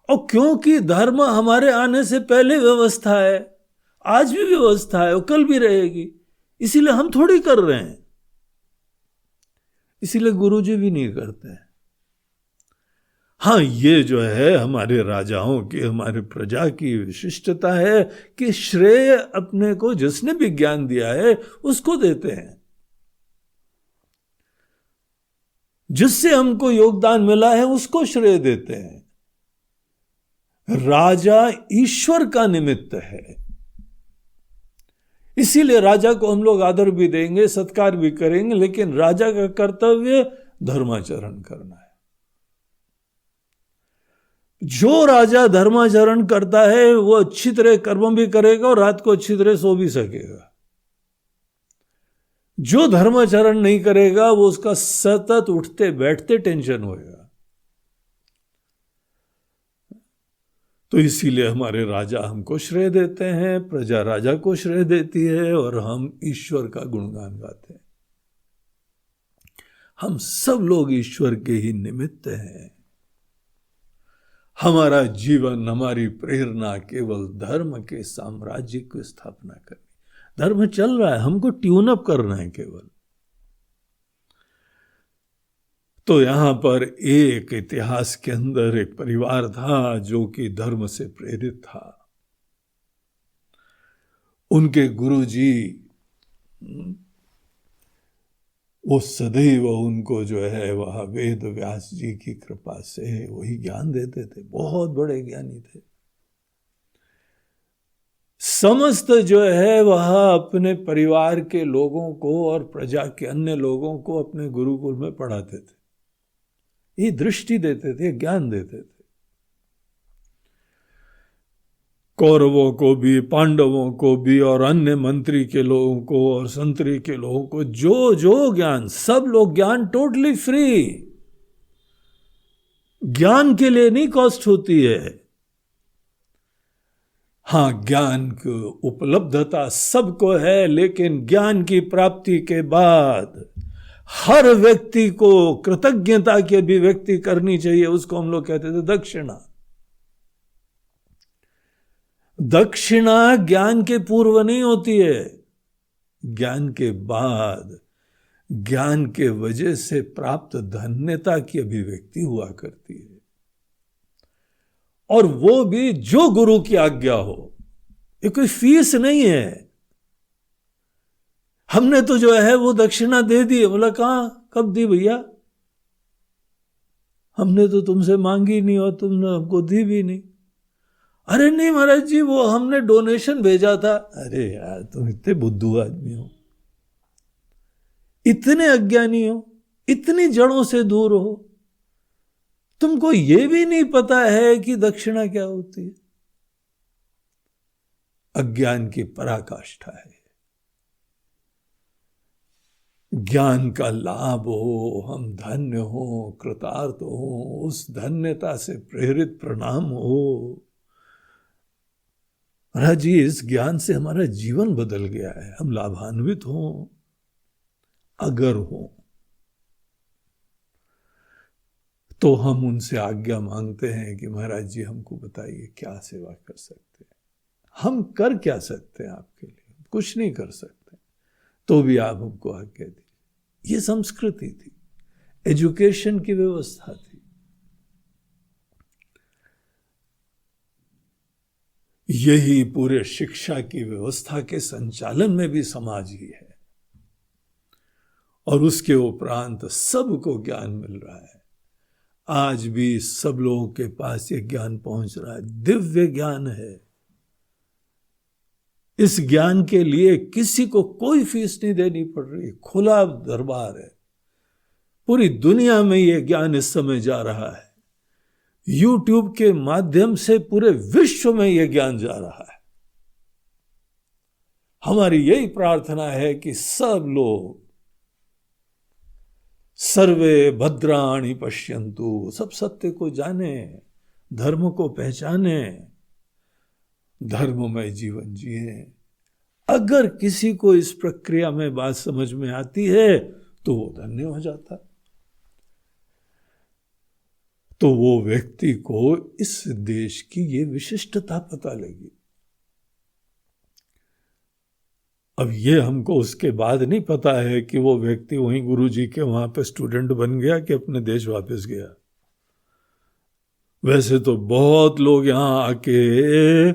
और क्योंकि धर्म हमारे आने से पहले व्यवस्था है, आज भी व्यवस्था है और कल भी रहेगी, इसीलिए हम थोड़ी कर रहे हैं, इसीलिए गुरुजी भी नहीं करते हैं। हाँ, ये जो है हमारे राजाओं की, हमारे प्रजा की विशिष्टता है कि श्रेय अपने को जिसने भी ज्ञान दिया है उसको देते हैं। जिससे हमको योगदान मिला है उसको श्रेय देते हैं। राजा ईश्वर का निमित्त है, इसीलिए राजा को हम लोग आदर भी देंगे, सत्कार भी करेंगे, लेकिन राजा का कर्तव्य धर्माचरण करना है। जो राजा धर्माचरण करता है वो अच्छी तरह कर्म भी करेगा और रात को अच्छी तरह सो भी सकेगा। जो धर्माचरण नहीं करेगा वो उसका सतत उठते बैठते टेंशन होएगा। तो इसीलिए हमारे राजा हमको श्रेय देते हैं, प्रजा राजा को श्रेय देती है और हम ईश्वर का गुणगान गाते हैं। हम सब लोग ईश्वर के ही निमित्त हैं। हमारा जीवन, हमारी प्रेरणा केवल धर्म के साम्राज्य की स्थापना करनी। धर्म चल रहा है, हमको ट्यून अप करना है केवल। तो यहां पर एक इतिहास के अंदर एक परिवार था जो कि धर्म से प्रेरित था। उनके गुरुजी वो सदैव उनको जो है वह वेद व्यास जी की कृपा से वही ज्ञान देते थे। बहुत बड़े ज्ञानी थे। समस्त जो है वह अपने परिवार के लोगों को और प्रजा के अन्य लोगों को अपने गुरुकुल में पढ़ाते थे, ये दृष्टि देते थे, ज्ञान देते थे। कौरवों को भी, पांडवों को भी और अन्य मंत्री के लोगों को और संतरी के लोगों को जो जो ज्ञान, सब लोग ज्ञान टोटली फ्री। ज्ञान के लिए नहीं कॉस्ट होती है। हाँ, ज्ञान की उपलब्धता सबको है, लेकिन ज्ञान की प्राप्ति के बाद हर व्यक्ति को कृतज्ञता की अभिव्यक्ति करनी चाहिए। उसको हम लोग कहते थे दक्षिणा। दक्षिणा ज्ञान के पूर्व नहीं होती है, ज्ञान के बाद, ज्ञान के वजह से प्राप्त धन्यता की अभिव्यक्ति हुआ करती है। और वो भी जो गुरु की आज्ञा हो। ये कोई फीस नहीं है। हमने तो जो है वो दक्षिणा दे दी। बोला कहां, कब दी भैया? हमने तो तुमसे मांगी नहीं और तुमने हमको दी भी नहीं। अरे नहीं महाराज जी, वो हमने डोनेशन भेजा था। अरे यार, तुम इतने बुद्धू आदमी हो। इतने अज्ञानी हो, इतनी जड़ों से दूर हो, तुमको यह भी नहीं पता है कि दक्षिणा क्या होती है। अज्ञान की पराकाष्ठा है। ज्ञान का लाभ हो, हम धन्य हो, कृतार्थ हो, उस धन्यता से प्रेरित प्रणाम हो। महाराज जी, इस ज्ञान से हमारा जीवन बदल गया है, हम लाभान्वित हों अगर हो तो हम उनसे आज्ञा मांगते हैं कि महाराज जी हमको बताइए क्या सेवा कर सकते हैं, हम कर क्या सकते हैं आपके लिए, कुछ नहीं कर सकते, तो भी आप हमको आज्ञा दीजिए। ये संस्कृति थी, एजुकेशन की व्यवस्था थी। यही पूरे शिक्षा की व्यवस्था के संचालन में भी समाज ही है, और उसके उपरांत सबको ज्ञान मिल रहा है। आज भी सब लोगों के पास ये ज्ञान पहुंच रहा है, दिव्य ज्ञान है। इस ज्ञान के लिए किसी को कोई फीस नहीं देनी पड़ रही, खुला दरबार है। पूरी दुनिया में ये ज्ञान इस समय जा रहा है, YouTube के माध्यम से पूरे विश्व में यह ज्ञान जा रहा है। हमारी यही प्रार्थना है कि सब लोग सर्वे भद्राणि पश्यन्तु, सब सत्य को जाने, धर्म को पहचाने, धर्ममय जीवन जिए। अगर किसी को इस प्रक्रिया में बात समझ में आती है तो वो धन्य हो जाता है, तो वो व्यक्ति को इस देश की ये विशिष्टता पता लगी। अब ये हमको उसके बाद नहीं पता है कि वो व्यक्ति वहीं गुरुजी के वहां पे स्टूडेंट बन गया कि अपने देश वापस गया। वैसे तो बहुत लोग यहां आके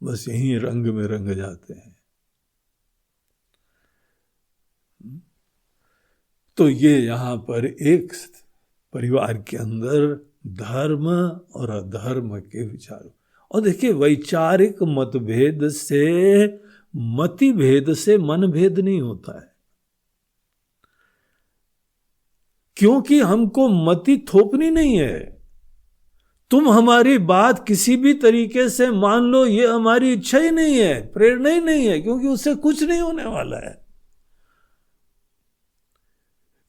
बस यहीं रंग में रंग जाते हैं। तो ये यहां पर एक परिवार के अंदर धर्म और अधर्म के विचारों, और देखिए वैचारिक मतभेद से, मति भेद से मन भेद नहीं होता है, क्योंकि हमको मति थोपनी नहीं है। तुम हमारी बात किसी भी तरीके से मान लो, ये हमारी इच्छा ही नहीं है, प्रेरणा ही नहीं है, क्योंकि उससे कुछ नहीं होने वाला है।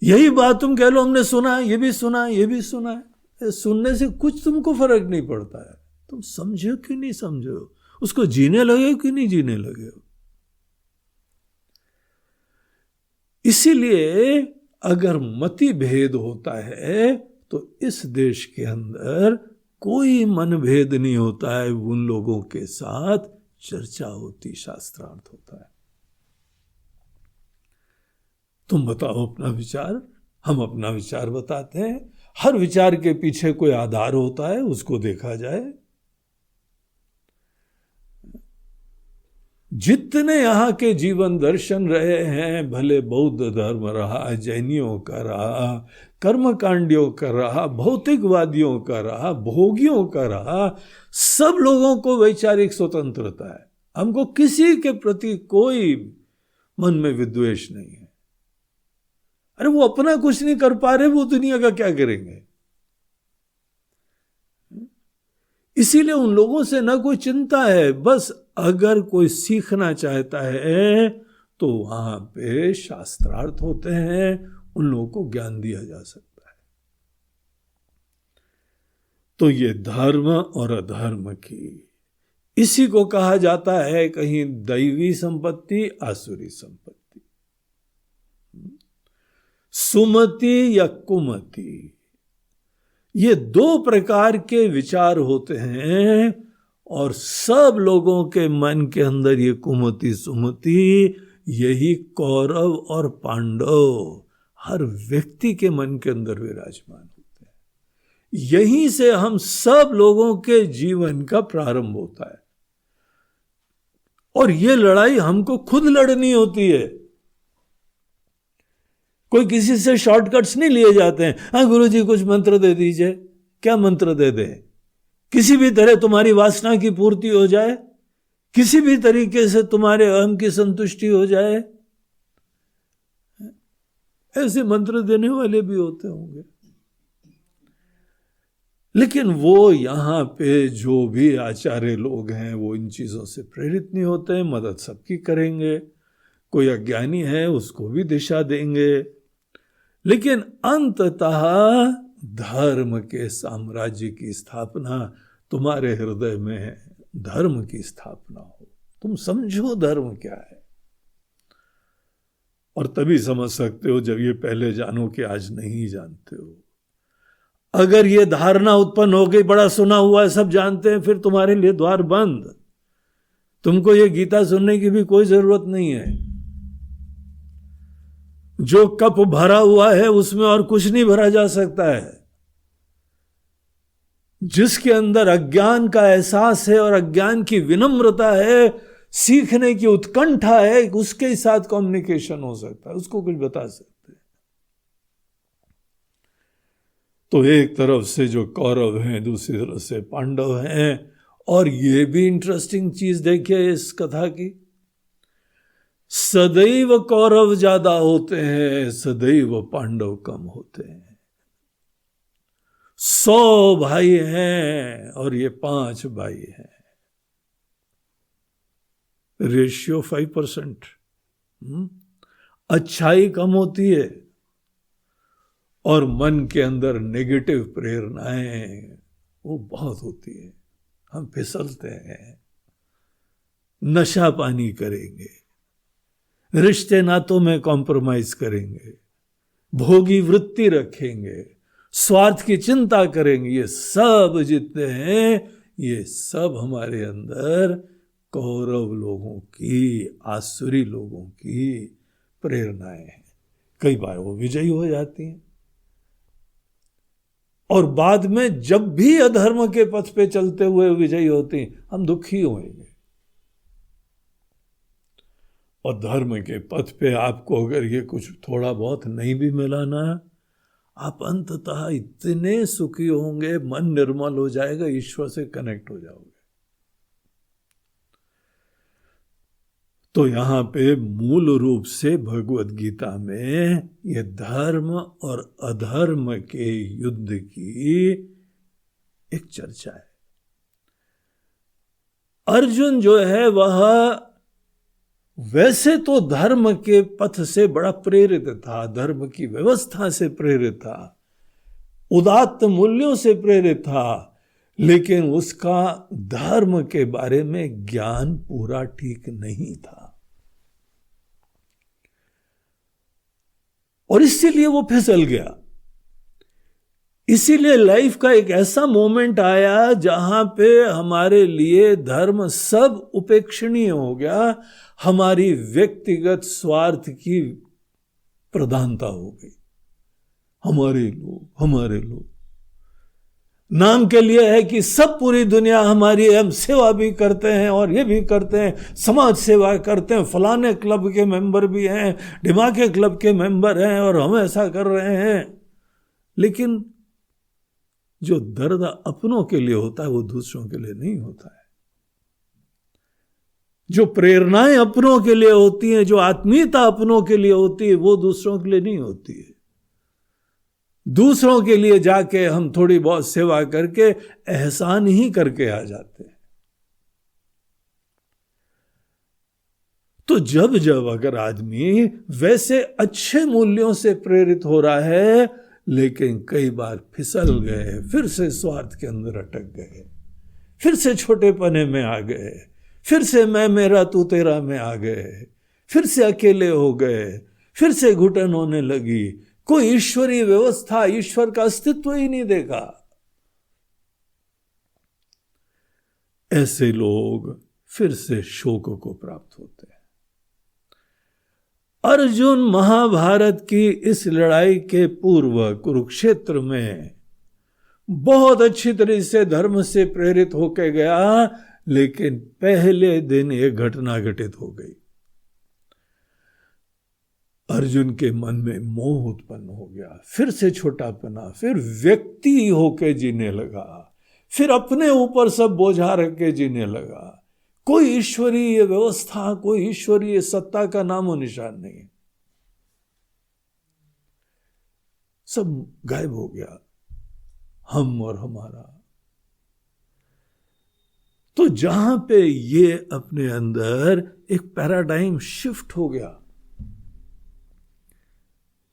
यही बात तुम कह लो हमने सुना, ये भी सुना, ये भी सुना है, सुनने से कुछ तुमको फर्क नहीं पड़ता है। तुम समझो कि नहीं समझो, उसको जीने लगे हो कि नहीं जीने लगे हो। इसीलिए अगर मति भेद होता है तो इस देश के अंदर कोई मनभेद नहीं होता है, उन लोगों के साथ चर्चा होती, शास्त्रार्थ होता है। तुम बताओ अपना विचार, हम अपना विचार बताते हैं। हर विचार के पीछे कोई आधार होता है, उसको देखा जाए। जितने यहाँ के जीवन दर्शन रहे हैं, भले बौद्ध धर्म रहा, जैनियों का रहा, कर्मकांडियों का रहा, भौतिकवादियों का रहा, भोगियों का रहा, सब लोगों को वैचारिक स्वतंत्रता है। हमको किसी के प्रति कोई मन में विद्वेष नहीं है। अरे वो अपना कुछ नहीं कर पा रहे, वो दुनिया का क्या करेंगे। इसीलिए उन लोगों से ना कोई चिंता है। बस अगर कोई सीखना चाहता है तो वहां पे शास्त्रार्थ होते हैं, उन लोगों को ज्ञान दिया जा सकता है। तो ये धर्म और अधर्म की, इसी को कहा जाता है कहीं दैवी संपत्ति, आसुरी संपत्ति, सुमति या कुमति। ये दो प्रकार के विचार होते हैं, और सब लोगों के मन के अंदर ये कुमति सुमति, यही कौरव और पांडव हर व्यक्ति के मन के अंदर विराजमान होते हैं। यहीं से हम सब लोगों के जीवन का प्रारंभ होता है, और ये लड़ाई हमको खुद लड़नी होती है। कोई किसी से शॉर्टकट्स नहीं लिए जाते हैं। हाँ गुरुजी कुछ मंत्र दे दीजिए, क्या मंत्र दे दे, किसी भी तरह तुम्हारी वासना की पूर्ति हो जाए, किसी भी तरीके से तुम्हारे अहम की संतुष्टि हो जाए। ऐसे मंत्र देने वाले भी होते होंगे। लेकिन वो यहाँ पे जो भी आचार्य लोग हैं वो इन चीजों से प्रेरित नहीं होते हैं। मदद सबकी करेंगे, कोई अज्ञानी है उसको भी दिशा देंगे, लेकिन अंततः धर्म के साम्राज्य की स्थापना तुम्हारे हृदय में है। धर्म की स्थापना हो, तुम समझो धर्म क्या है, और तभी समझ सकते हो जब ये पहले जानो कि आज नहीं जानते हो। अगर ये धारणा उत्पन्न हो गई, बड़ा सुना हुआ है, सब जानते हैं, फिर तुम्हारे लिए द्वार बंद। तुमको ये गीता सुनने की भी कोई जरूरत नहीं है। जो कप भरा हुआ है उसमें और कुछ नहीं भरा जा सकता है। जिसके अंदर अज्ञान का एहसास है और अज्ञान की विनम्रता है, सीखने की उत्कंठा है, उसके साथ कम्युनिकेशन हो सकता है, उसको कुछ बता सकते हैं। तो एक तरफ से जो कौरव हैं, दूसरी तरफ से पांडव हैं। और ये भी इंटरेस्टिंग चीज देखिए इस कथा की, सदैव कौरव ज्यादा होते हैं, सदैव पांडव कम होते हैं। 100 भाई हैं और ये 5 भाई हैं। रेशियो 5%। अच्छाई कम होती है और मन के अंदर नेगेटिव प्रेरणाएं वो बहुत होती है। हम फिसलते हैं, नशा पानी करेंगे, रिश्ते नातों में कॉम्प्रोमाइज करेंगे, भोगी वृत्ति रखेंगे, स्वार्थ की चिंता करेंगे। ये सब जितने हैं, ये सब हमारे अंदर कौरव लोगों की, आसुरी लोगों की प्रेरणाएं हैं। कई बार वो विजयी हो जाती हैं और बाद में जब भी अधर्म के पथ पे चलते हुए विजयी होती हैं, हम दुखी होंगे। और धर्म के पथ पे आपको अगर ये कुछ थोड़ा बहुत नहीं भी मिला ना, आप अंततः इतने सुखी होंगे, मन निर्मल हो जाएगा, ईश्वर से कनेक्ट हो जाओगे। तो यहां पे मूल रूप से भगवत गीता में ये धर्म और अधर्म के युद्ध की एक चर्चा है। अर्जुन जो है वह वैसे तो धर्म के पथ से बड़ा प्रेरित था, धर्म की व्यवस्था से प्रेरित था, उदात्त मूल्यों से प्रेरित था, लेकिन उसका धर्म के बारे में ज्ञान पूरा ठीक नहीं था। और इसीलिए वो फिसल गया। इसीलिए लाइफ का एक ऐसा मोमेंट आया जहां पे हमारे लिए धर्म सब उपेक्षणीय हो गया, हमारी व्यक्तिगत स्वार्थ की प्रधानता हो गई। हमारे लोग नाम के लिए है कि सब पूरी दुनिया हमारी, हम सेवा भी करते हैं और ये भी करते हैं, समाज सेवा करते हैं, फलाने क्लब के मेंबर भी हैं, ढिमाके क्लब के मेंबर हैं और हम ऐसा कर रहे हैं। लेकिन जो दर्द अपनों के लिए होता है वो दूसरों के लिए नहीं होता है। जो प्रेरणाएं अपनों के लिए होती हैं, जो आत्मीयता अपनों के लिए होती है, वो दूसरों के लिए नहीं होती है। दूसरों के लिए जाके हम थोड़ी बहुत सेवा करके एहसान ही करके आ जाते हैं। तो जब जब अगर आदमी वैसे अच्छे मूल्यों से प्रेरित हो रहा है, लेकिन कई बार फिसल गए, फिर से स्वार्थ के अंदर अटक गए, फिर से छोटेपने में आ गए, फिर से मैं मेरा तू तेरा में आ गए, फिर से अकेले हो गए, फिर से घुटन होने लगी, कोई ईश्वरीय व्यवस्था, ईश्वर का अस्तित्व ही नहीं देखा। ऐसे लोग फिर से शोक को प्राप्त होते हैं। अर्जुन महाभारत की इस लड़ाई के पूर्व कुरुक्षेत्र में बहुत अच्छी तरह से धर्म से प्रेरित होकर गया, लेकिन पहले दिन एक घटना घटित हो गई। अर्जुन के मन में मोह उत्पन्न हो गया, फिर से छोटापना, फिर व्यक्ति होके जीने लगा, फिर अपने ऊपर सब बोझा रख के जीने लगा। कोई ईश्वरीय व्यवस्था, कोई ईश्वरीय सत्ता का नामो निशान नहीं। सब गायब हो गया, हम और हमारा। तो जहां पे ये अपने अंदर एक पैराडाइम शिफ्ट हो गया,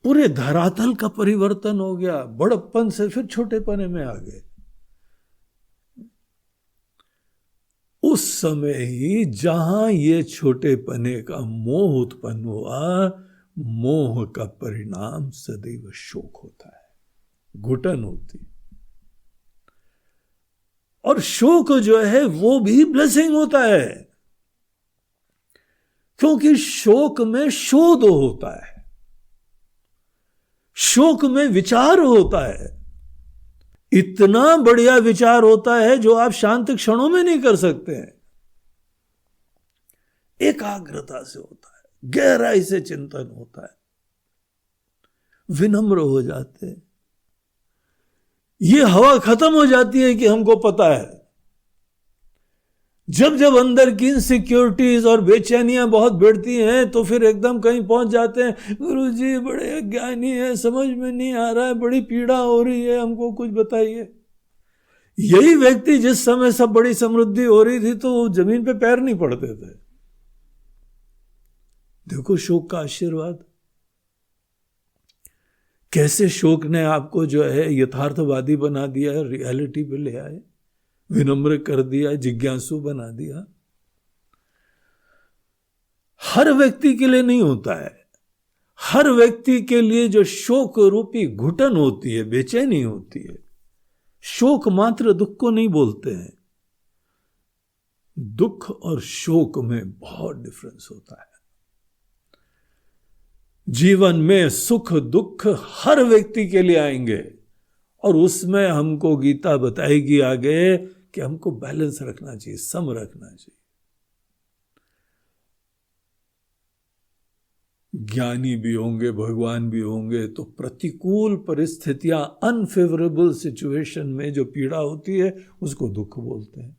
पूरे धरातल का परिवर्तन हो गया, बड़प्पन से फिर छोटेपने में आ गए। उस समय ही जहां ये छोटेपने का मोह उत्पन्न हुआ, मोह का परिणाम सदैव शोक होता है, घुटन होती। और शोक जो है वो भी ब्लेसिंग होता है, क्योंकि शोक में शोध होता है, शोक में विचार होता है, इतना बढ़िया विचार होता है जो आप शांत क्षणों में नहीं कर सकते हैं। एकाग्रता से होता है, गहराई से चिंतन होता है, विनम्र हो जाते हैं। ये हवा खत्म हो जाती है कि हमको पता है। जब जब अंदर की इनसिक्योरिटीज और बेचैनियां बहुत बढ़ती हैं तो फिर एकदम कहीं पहुंच जाते हैं, गुरुजी बड़े अज्ञानी है, समझ में नहीं आ रहा है, बड़ी पीड़ा हो रही है, हमको कुछ बताइए। यही व्यक्ति जिस समय सब बड़ी समृद्धि हो रही थी तो जमीन पे पैर नहीं पड़ते थे। देखो शोक का आशीर्वाद, कैसे शोक ने आपको जो है यथार्थवादी बना दिया, रियलिटी पे ले आए, विनम्र कर दिया, जिज्ञासु बना दिया। हर व्यक्ति के लिए नहीं होता है। हर व्यक्ति के लिए जो शोक रूपी घुटन होती है, बेचैनी होती है, शोक मात्र दुख को नहीं बोलते हैं, दुख और शोक में बहुत डिफरेंस होता है। जीवन में सुख दुख हर व्यक्ति के लिए आएंगे, और उसमें हमको गीता बताएगी आगे कि हमको बैलेंस रखना चाहिए, सम रखना चाहिए। ज्ञानी भी होंगे, भगवान भी होंगे, तो प्रतिकूल परिस्थितियां, अनफेवरेबल सिचुएशन में जो पीड़ा होती है उसको दुख बोलते हैं।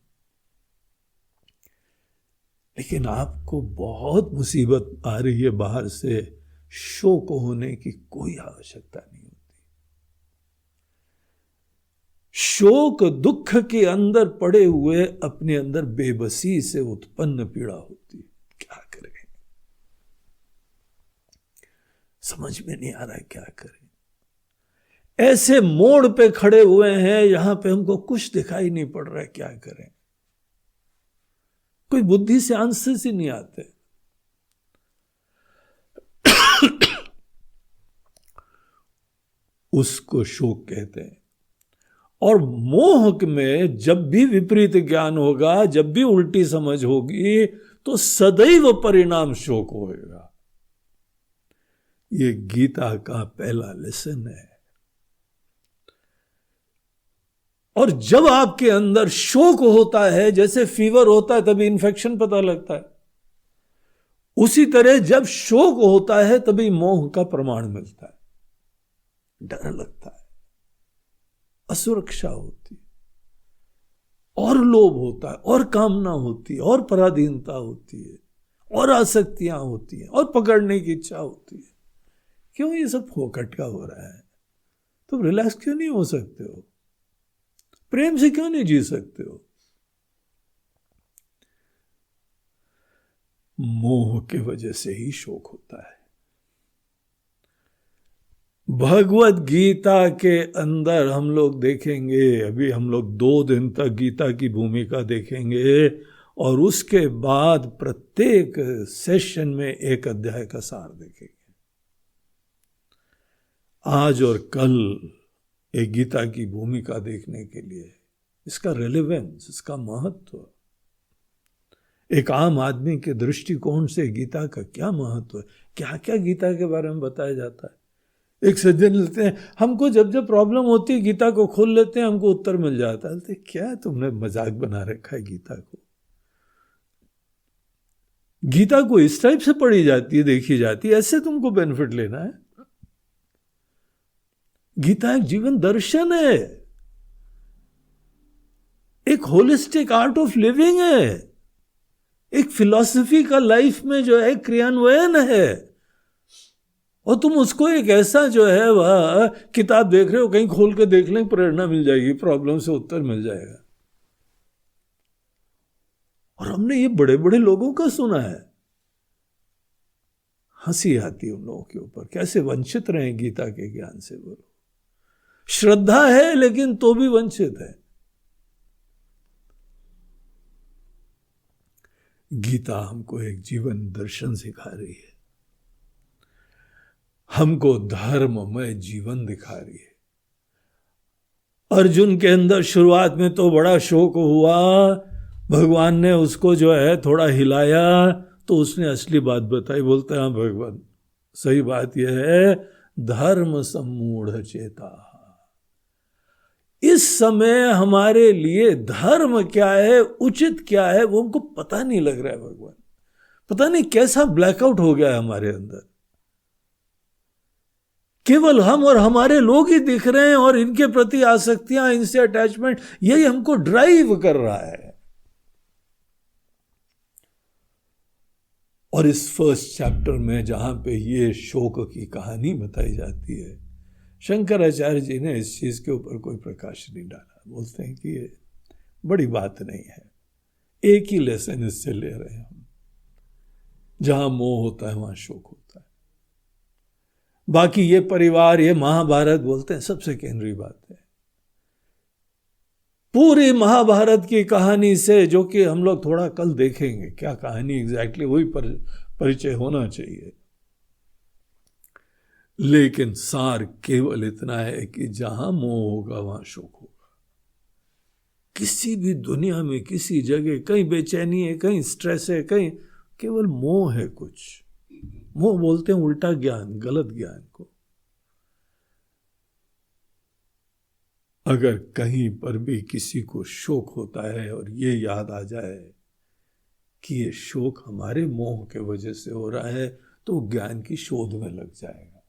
लेकिन आपको बहुत मुसीबत आ रही है बाहर से, शोक होने की कोई आवश्यकता नहीं होती। शोक दुख के अंदर पड़े हुए अपने अंदर बेबसी से उत्पन्न पीड़ा होती है। क्या करें, समझ में नहीं आ रहा है क्या करें। ऐसे मोड़ पे खड़े हुए हैं यहां पे हमको कुछ दिखाई नहीं पड़ रहा है, क्या करें। कोई बुद्धि से आंसर्स ही नहीं आते। उसको शोक कहते हैं। और मोह में जब भी विपरीत ज्ञान होगा, जब भी उल्टी समझ होगी, तो सदैव परिणाम शोक होगा। ये गीता का पहला लेसन है। और जब आपके अंदर शोक होता है, जैसे फीवर होता है तभी इन्फेक्शन पता लगता है, उसी तरह जब शोक होता है तभी मोह का प्रमाण मिलता है, डर लगता है, असुरक्षा होती है, और लोभ होता है, और कामना होती है, और पराधीनता होती है, और आसक्तियां होती हैं, और पकड़ने की इच्छा होती है। क्यों ये सब फोकट का हो रहा है? तुम रिलैक्स क्यों नहीं हो सकते हो? प्रेम से क्यों नहीं जी सकते हो? मोह के वजह से ही शोक होता है। भगवत गीता के अंदर हम लोग देखेंगे, अभी हम लोग 2 दिन तक गीता की भूमिका देखेंगे, और उसके बाद प्रत्येक सेशन में एक अध्याय का सार देखेंगे। आज और कल एक गीता की भूमिका देखने के लिए, इसका रेलेवेंस, इसका महत्व, एक आम आदमी के दृष्टिकोण से गीता का क्या महत्व है, क्या क्या गीता के बारे में बताया जाता है। एक सज्जन लेते हैं, हमको जब जब प्रॉब्लम होती है गीता को खोल लेते हैं, हमको उत्तर मिल जाता है। बोलते क्या तुमने मजाक बना रखा है गीता को? गीता को इस टाइप से पढ़ी जाती है, देखी जाती है, ऐसे तुमको बेनिफिट लेना है? गीता एक जीवन दर्शन है, एक होलिस्टिक आर्ट ऑफ लिविंग है, एक फिलॉसफी का लाइफ में जो है क्रियान्वयन है। और तुम उसको एक ऐसा जो है वह किताब देख रहे हो, कहीं खोल के देख लें, प्रेरणा मिल जाएगी, प्रॉब्लम से उत्तर मिल जाएगा। और हमने ये बड़े बड़े लोगों का सुना है, हंसी आती है उन लोगों के ऊपर, कैसे वंचित रहे गीता के ज्ञान से। बोलो, श्रद्धा है लेकिन तो भी वंचित है। गीता हमको एक जीवन दर्शन सिखा रही है, हमको धर्ममय जीवन दिखा रही है। अर्जुन के अंदर शुरुआत में तो बड़ा शोक हुआ, भगवान ने उसको जो है थोड़ा हिलाया तो उसने असली बात बताई। बोलते हैं हाँ भगवान, सही बात यह है, धर्म सम्मूढ़ चेता। इस समय हमारे लिए धर्म क्या है, उचित क्या है, वो हमको पता नहीं लग रहा है। भगवान, पता नहीं कैसा ब्लैकआउट हो गया है हमारे अंदर। केवल हम और हमारे लोग ही दिख रहे हैं और इनके प्रति आसक्तियां, इनसे अटैचमेंट, यही हमको ड्राइव कर रहा है। और इस फर्स्ट चैप्टर में जहां पे ये शोक की कहानी बताई जाती है, शंकराचार्य जी ने इस चीज के ऊपर कोई प्रकाश नहीं डाला। बोलते हैं कि ये बड़ी बात नहीं है, एक ही लेसन इससे ले रहे हैं हम, जहां मोह होता है वहां शोक होता है। बाकी ये परिवार, ये महाभारत, बोलते हैं सबसे केंद्रीय बात है। पूरी महाभारत की कहानी से, जो कि हम लोग थोड़ा कल देखेंगे क्या कहानी एग्जैक्टली, वही परिचय होना चाहिए, लेकिन सार केवल इतना है कि जहां मोह होगा वहां शोक होगा। किसी भी दुनिया में, किसी जगह, कहीं बेचैनी है, कहीं स्ट्रेस है, कहीं केवल मोह है। कुछ मोह बोलते हैं उल्टा ज्ञान, गलत ज्ञान को। अगर कहीं पर भी किसी को शोक होता है और ये याद आ जाए कि ये शोक हमारे मोह के वजह से हो रहा है, तो ज्ञान की शोध में लग जाएगा।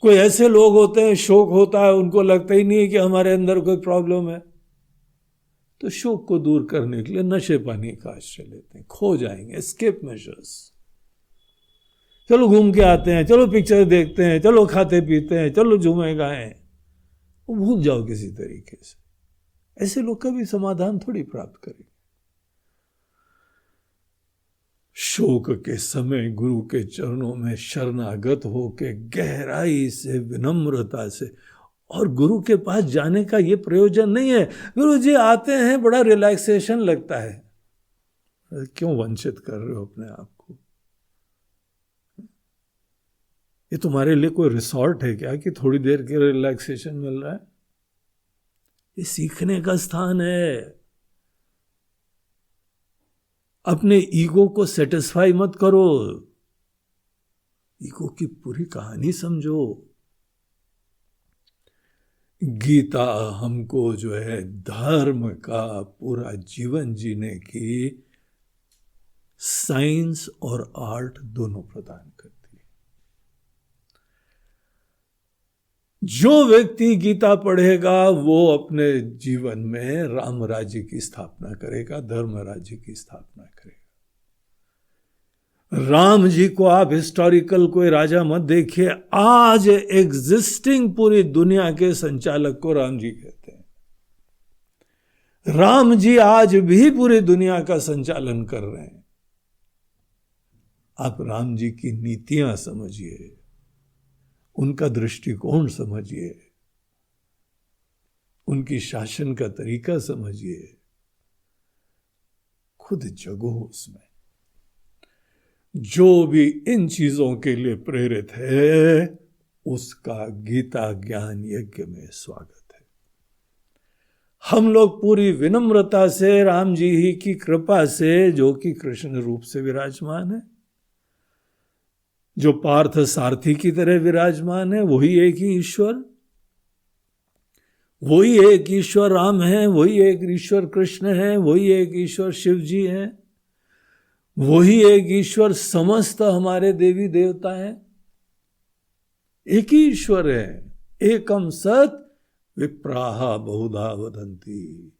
कोई ऐसे लोग होते हैं, शोक होता है, उनको लगता ही नहीं है कि हमारे अंदर कोई प्रॉब्लम है, तो शोक को दूर करने के लिए नशे पानी का आश्रय लेते हैं, खो जाएंगे, एस्केप मेजर्स। चलो घूम के आते हैं, चलो पिक्चर देखते हैं, चलो खाते पीते हैं, चलो झूमे गाएं, वो भूल जाओ किसी तरीके से। ऐसे लोग कभी समाधान थोड़ी प्राप्त करेंगे। शोक के समय गुरु के चरणों में शरणागत होके गहराई से, विनम्रता से, और गुरु के पास जाने का ये प्रयोजन नहीं है गुरु जी आते हैं, बड़ा रिलैक्सेशन लगता है। क्यों वंचित कर रहे हो अपने आप को? ये तुम्हारे लिए कोई रिसोर्ट है क्या कि थोड़ी देर के रिलैक्सेशन मिल रहा है? ये सीखने का स्थान है। अपने ईगो को सेटिस्फाई मत करो, ईगो की पूरी कहानी समझो। गीता हमको जो है धर्म का पूरा जीवन जीने की साइंस और आर्ट दोनों प्रदान करती है। जो व्यक्ति गीता पढ़ेगा वो अपने जीवन में राम राज्य की स्थापना करेगा, धर्म राज्य की स्थापना करेगा। राम जी को आप हिस्टोरिकल कोई राजा मत देखिए, आज एग्जिस्टिंग पूरी दुनिया के संचालक को राम जी कहते हैं। राम जी आज भी पूरी दुनिया का संचालन कर रहे हैं। आप राम जी की नीतियां समझिए, उनका दृष्टिकोण समझिए, उनकी शासन का तरीका समझिए, खुद जगो उसमें। जो भी इन चीजों के लिए प्रेरित है उसका गीता ज्ञान यज्ञ में स्वागत है। हम लोग पूरी विनम्रता से राम जी ही की कृपा से, जो कि कृष्ण रूप से विराजमान है, जो पार्थ सारथी की तरह विराजमान है, वही एक ही ईश्वर, वही एक ईश्वर राम है, वही एक ईश्वर कृष्ण है, वही एक ईश्वर शिव जी है, वही एक ईश्वर समस्त हमारे देवी देवता हैं। एक ही ईश्वर है, एकम सत विप्राहा बहुधा वदंती।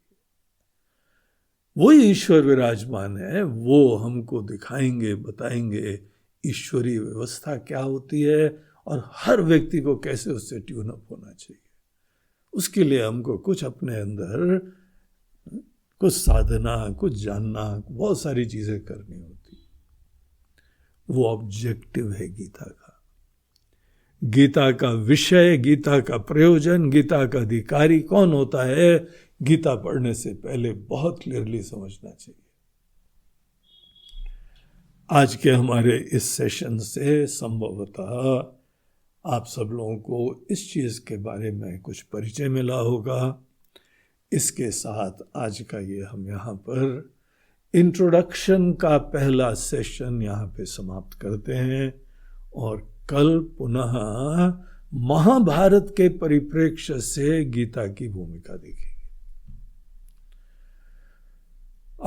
वही ईश्वर विराजमान है, वो हमको दिखाएंगे, बताएंगे ईश्वरीय व्यवस्था क्या होती है और हर व्यक्ति को कैसे उससे ट्यून अप होना चाहिए। उसके लिए हमको कुछ अपने अंदर कुछ साधना, कुछ जानना, बहुत सारी चीजें करनी होती। वो ऑब्जेक्टिव है गीता का। गीता का विषय, गीता का प्रयोजन, गीता का अधिकारी कौन होता है, गीता पढ़ने से पहले बहुत क्लियरली समझना चाहिए। आज के हमारे इस सेशन से संभवतः आप सब लोगों को इस चीज के बारे में कुछ परिचय मिला होगा। इसके साथ आज का ये हम यहाँ पर इंट्रोडक्शन का पहला सेशन यहाँ पे समाप्त करते हैं और कल पुनः महाभारत के परिप्रेक्ष्य से गीता की भूमिका देखेंगे।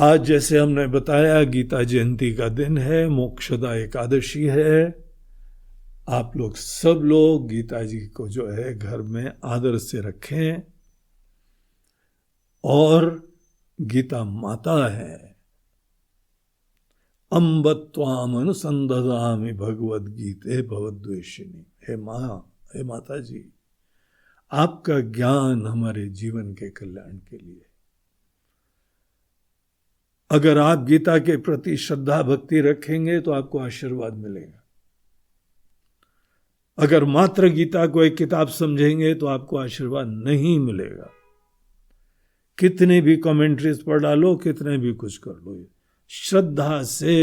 आज जैसे हमने बताया गीता जयंती का दिन है, मोक्षदा एकादशी है। आप लोग सब लोग गीता जी को जो है घर में आदर से रखें और गीता माता है। अम्ब त्वाम अनुसंदधामि भगवद गीते भवद्वेषिणी। हे माँ, हे माता जी, आपका ज्ञान हमारे जीवन के कल्याण के लिए। अगर आप गीता के प्रति श्रद्धा भक्ति रखेंगे तो आपको आशीर्वाद मिलेगा। अगर मात्र गीता को एक किताब समझेंगे तो आपको आशीर्वाद नहीं मिलेगा। कितने भी कमेंट्रीज पढ़ डालो, कितने भी कुछ कर लो, श्रद्धा से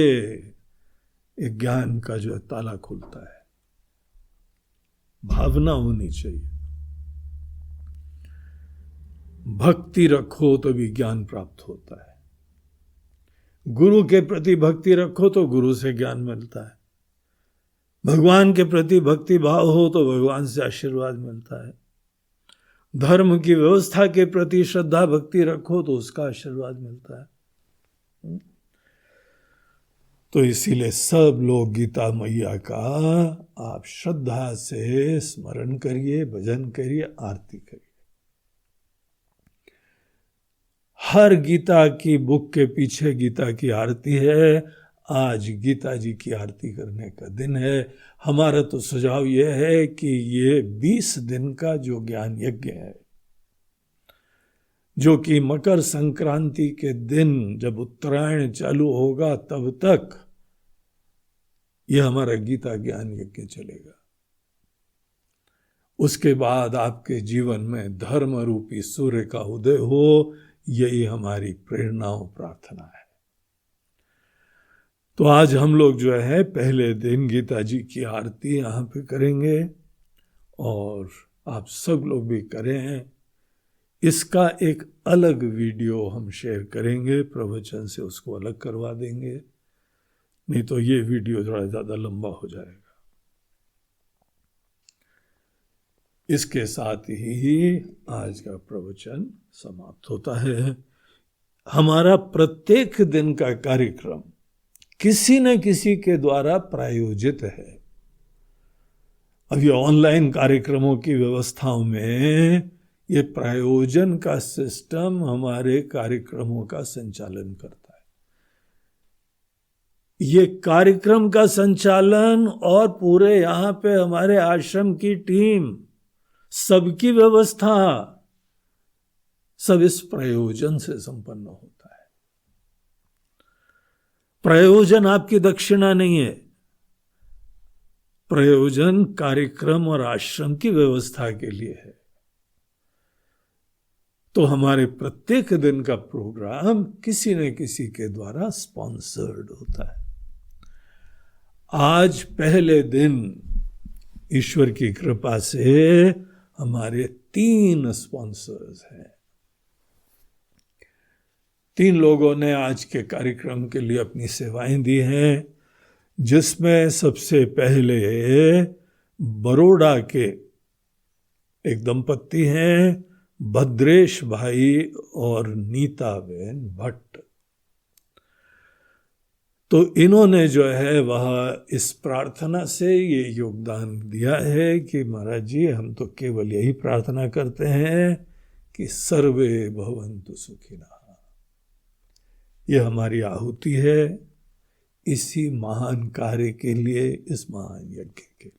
एक ज्ञान का जो ताला खुलता है। भावना होनी चाहिए। भक्ति रखो तो भी ज्ञान प्राप्त होता है। गुरु के प्रति भक्ति रखो तो गुरु से ज्ञान मिलता है। भगवान के प्रति भक्ति भाव हो तो भगवान से आशीर्वाद मिलता है। धर्म की व्यवस्था के प्रति श्रद्धा भक्ति रखो तो उसका आशीर्वाद मिलता है। तो इसीलिए सब लोग गीता मैया का आप श्रद्धा से स्मरण करिए, भजन करिए, आरती करिए। हर गीता की बुक के पीछे गीता की आरती है। आज गीता जी की आरती करने का दिन है। हमारा तो सुझाव यह है कि ये 20 दिन का जो ज्ञान यज्ञ है, जो कि मकर संक्रांति के दिन जब उत्तरायण चालू होगा तब तक यह हमारा गीता ज्ञान यज्ञ चलेगा। उसके बाद आपके जीवन में धर्म रूपी सूर्य का उदय हो, यही हमारी प्रेरणा और प्रार्थना है। तो आज हम लोग जो है पहले दिन गीता जी की आरती यहाँ पे करेंगे और आप सब लोग भी करें। इसका एक अलग वीडियो हम शेयर करेंगे, प्रवचन से उसको अलग करवा देंगे, नहीं तो ये वीडियो थोड़ा ज्यादा लंबा हो जाएगा। इसके साथ ही आज का प्रवचन समाप्त होता है। हमारा प्रत्येक दिन का कार्यक्रम किसी न किसी के द्वारा प्रायोजित है। अब ये ऑनलाइन कार्यक्रमों की व्यवस्थाओं में ये प्रायोजन का सिस्टम हमारे कार्यक्रमों का संचालन करता है। ये कार्यक्रम का संचालन और पूरे यहाँ पे हमारे आश्रम की टीम, सबकी व्यवस्था, सब इस प्रयोजन से संपन्न होता है। प्रयोजन आपकी दक्षिणा नहीं है। प्रयोजन कार्यक्रम और आश्रम की व्यवस्था के लिए है। तो हमारे प्रत्येक दिन का प्रोग्राम किसी न किसी के द्वारा स्पॉन्सर्ड होता है। आज पहले दिन ईश्वर की कृपा से हमारे 3 स्पॉन्सर्स हैं। 3 लोगों ने आज के कार्यक्रम के लिए अपनी सेवाएं दी हैं, जिसमें सबसे पहले बड़ौदा के एक दंपत्ति हैं, भद्रेश भाई और नीता बहन भट्ट। तो इन्होंने जो है वह इस प्रार्थना से ये योगदान दिया है कि महाराज जी, हम तो केवल यही प्रार्थना करते हैं कि सर्वे भवन्तु सुखिनः। ये हमारी आहुति है इसी महान कार्य के लिए, इस महान यज्ञ के लिए।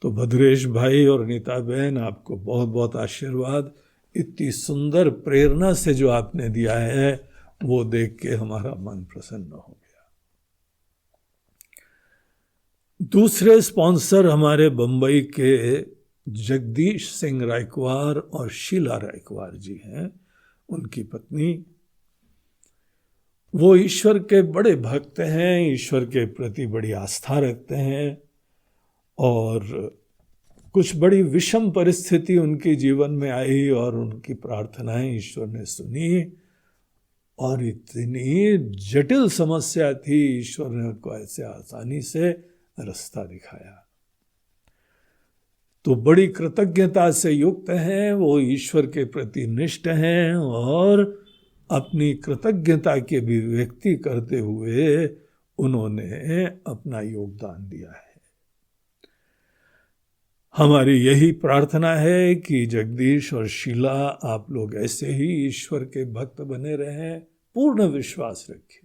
तो भद्रेश भाई और नीता बहन, आपको बहुत बहुत आशीर्वाद। इतनी सुंदर प्रेरणा से जो आपने दिया है वो देख के हमारा मन प्रसन्न हो गया। दूसरे स्पॉन्सर हमारे बंबई के जगदीश सिंह रायकवार और शीला रायकवार जी हैं, उनकी पत्नी। वो ईश्वर के बड़े भक्त हैं, ईश्वर के प्रति बड़ी आस्था रखते हैं, और कुछ बड़ी विषम परिस्थिति उनके जीवन में आई और उनकी प्रार्थनाएं ईश्वर ने सुनी, और इतनी जटिल समस्या थी, ईश्वर ने उनको ऐसे आसानी से रास्ता दिखाया। तो बड़ी कृतज्ञता से युक्त हैं, वो ईश्वर के प्रति निष्ठ हैं, और अपनी कृतज्ञता की अभिव्यक्ति करते हुए उन्होंने अपना योगदान दिया है। हमारी यही प्रार्थना है कि जगदीश और शीला, आप लोग ऐसे ही ईश्वर के भक्त बने रहें, पूर्ण विश्वास रखिए।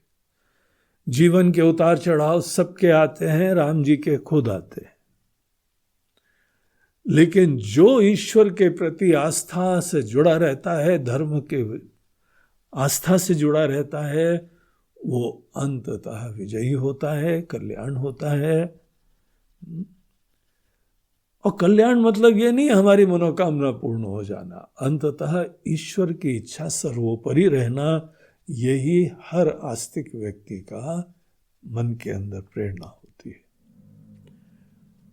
जीवन के उतार चढ़ाव सबके आते हैं, राम जी के खुद आते हैं, लेकिन जो ईश्वर के प्रति आस्था से जुड़ा रहता है, धर्म के आस्था से जुड़ा रहता है, वो अंततः विजयी होता है, कल्याण होता है। और कल्याण मतलब ये नहीं हमारी मनोकामना पूर्ण हो जाना, अंततः ईश्वर की इच्छा सर्वोपरि रहना, यही हर आस्तिक व्यक्ति का मन के अंदर प्रेरणा होती है।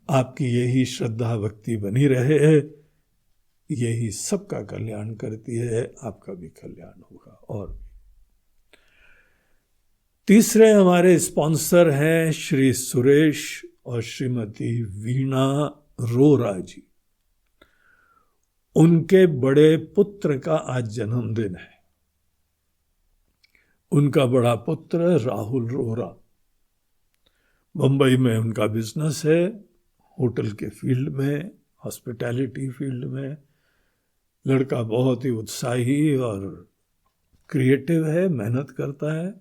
आपकी यही श्रद्धा भक्ति बनी रहे, यही सबका कल्याण करती है, आपका भी कल्याण होगा। और तीसरे हमारे स्पॉन्सर हैं श्री सुरेश और श्रीमती वीणा रोरा जी। उनके बड़े पुत्र का आज जन्मदिन है। उनका बड़ा पुत्र राहुल रोरा, मुंबई में उनका बिजनेस है, होटल के फील्ड में, हॉस्पिटैलिटी फील्ड में। लड़का बहुत ही उत्साही और क्रिएटिव है, मेहनत करता है,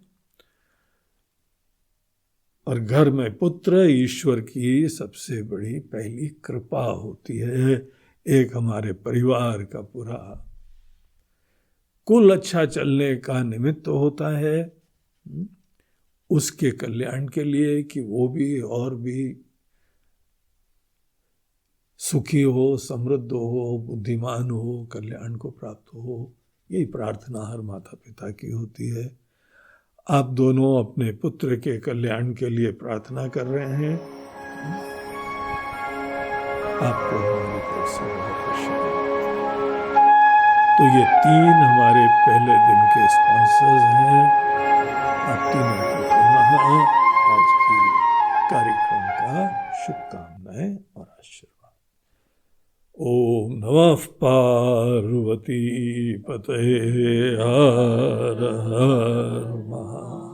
और घर में पुत्र ईश्वर की सबसे बड़ी पहली कृपा होती है। एक हमारे परिवार का पूरा कुल अच्छा चलने का निमित्त होता है, उसके कल्याण के लिए, कि वो भी और भी सुखी हो, समृद्ध हो, बुद्धिमान हो, कल्याण को प्राप्त हो। यही प्रार्थना हर माता पिता की होती है। आप दोनों अपने पुत्र के कल्याण के लिए प्रार्थना कर रहे हैं। आपको हमारी तरफ से बहुत आशीर्वाद। तो ये तीन हमारे पहले दिन के स्पॉन्सर्स हैं। आप तीनों को पुनः आज की कार्यक्रम का शुभकामनाएं और आशीर्वाद। ओम नमः पार्वती पतये हर हर महादेव।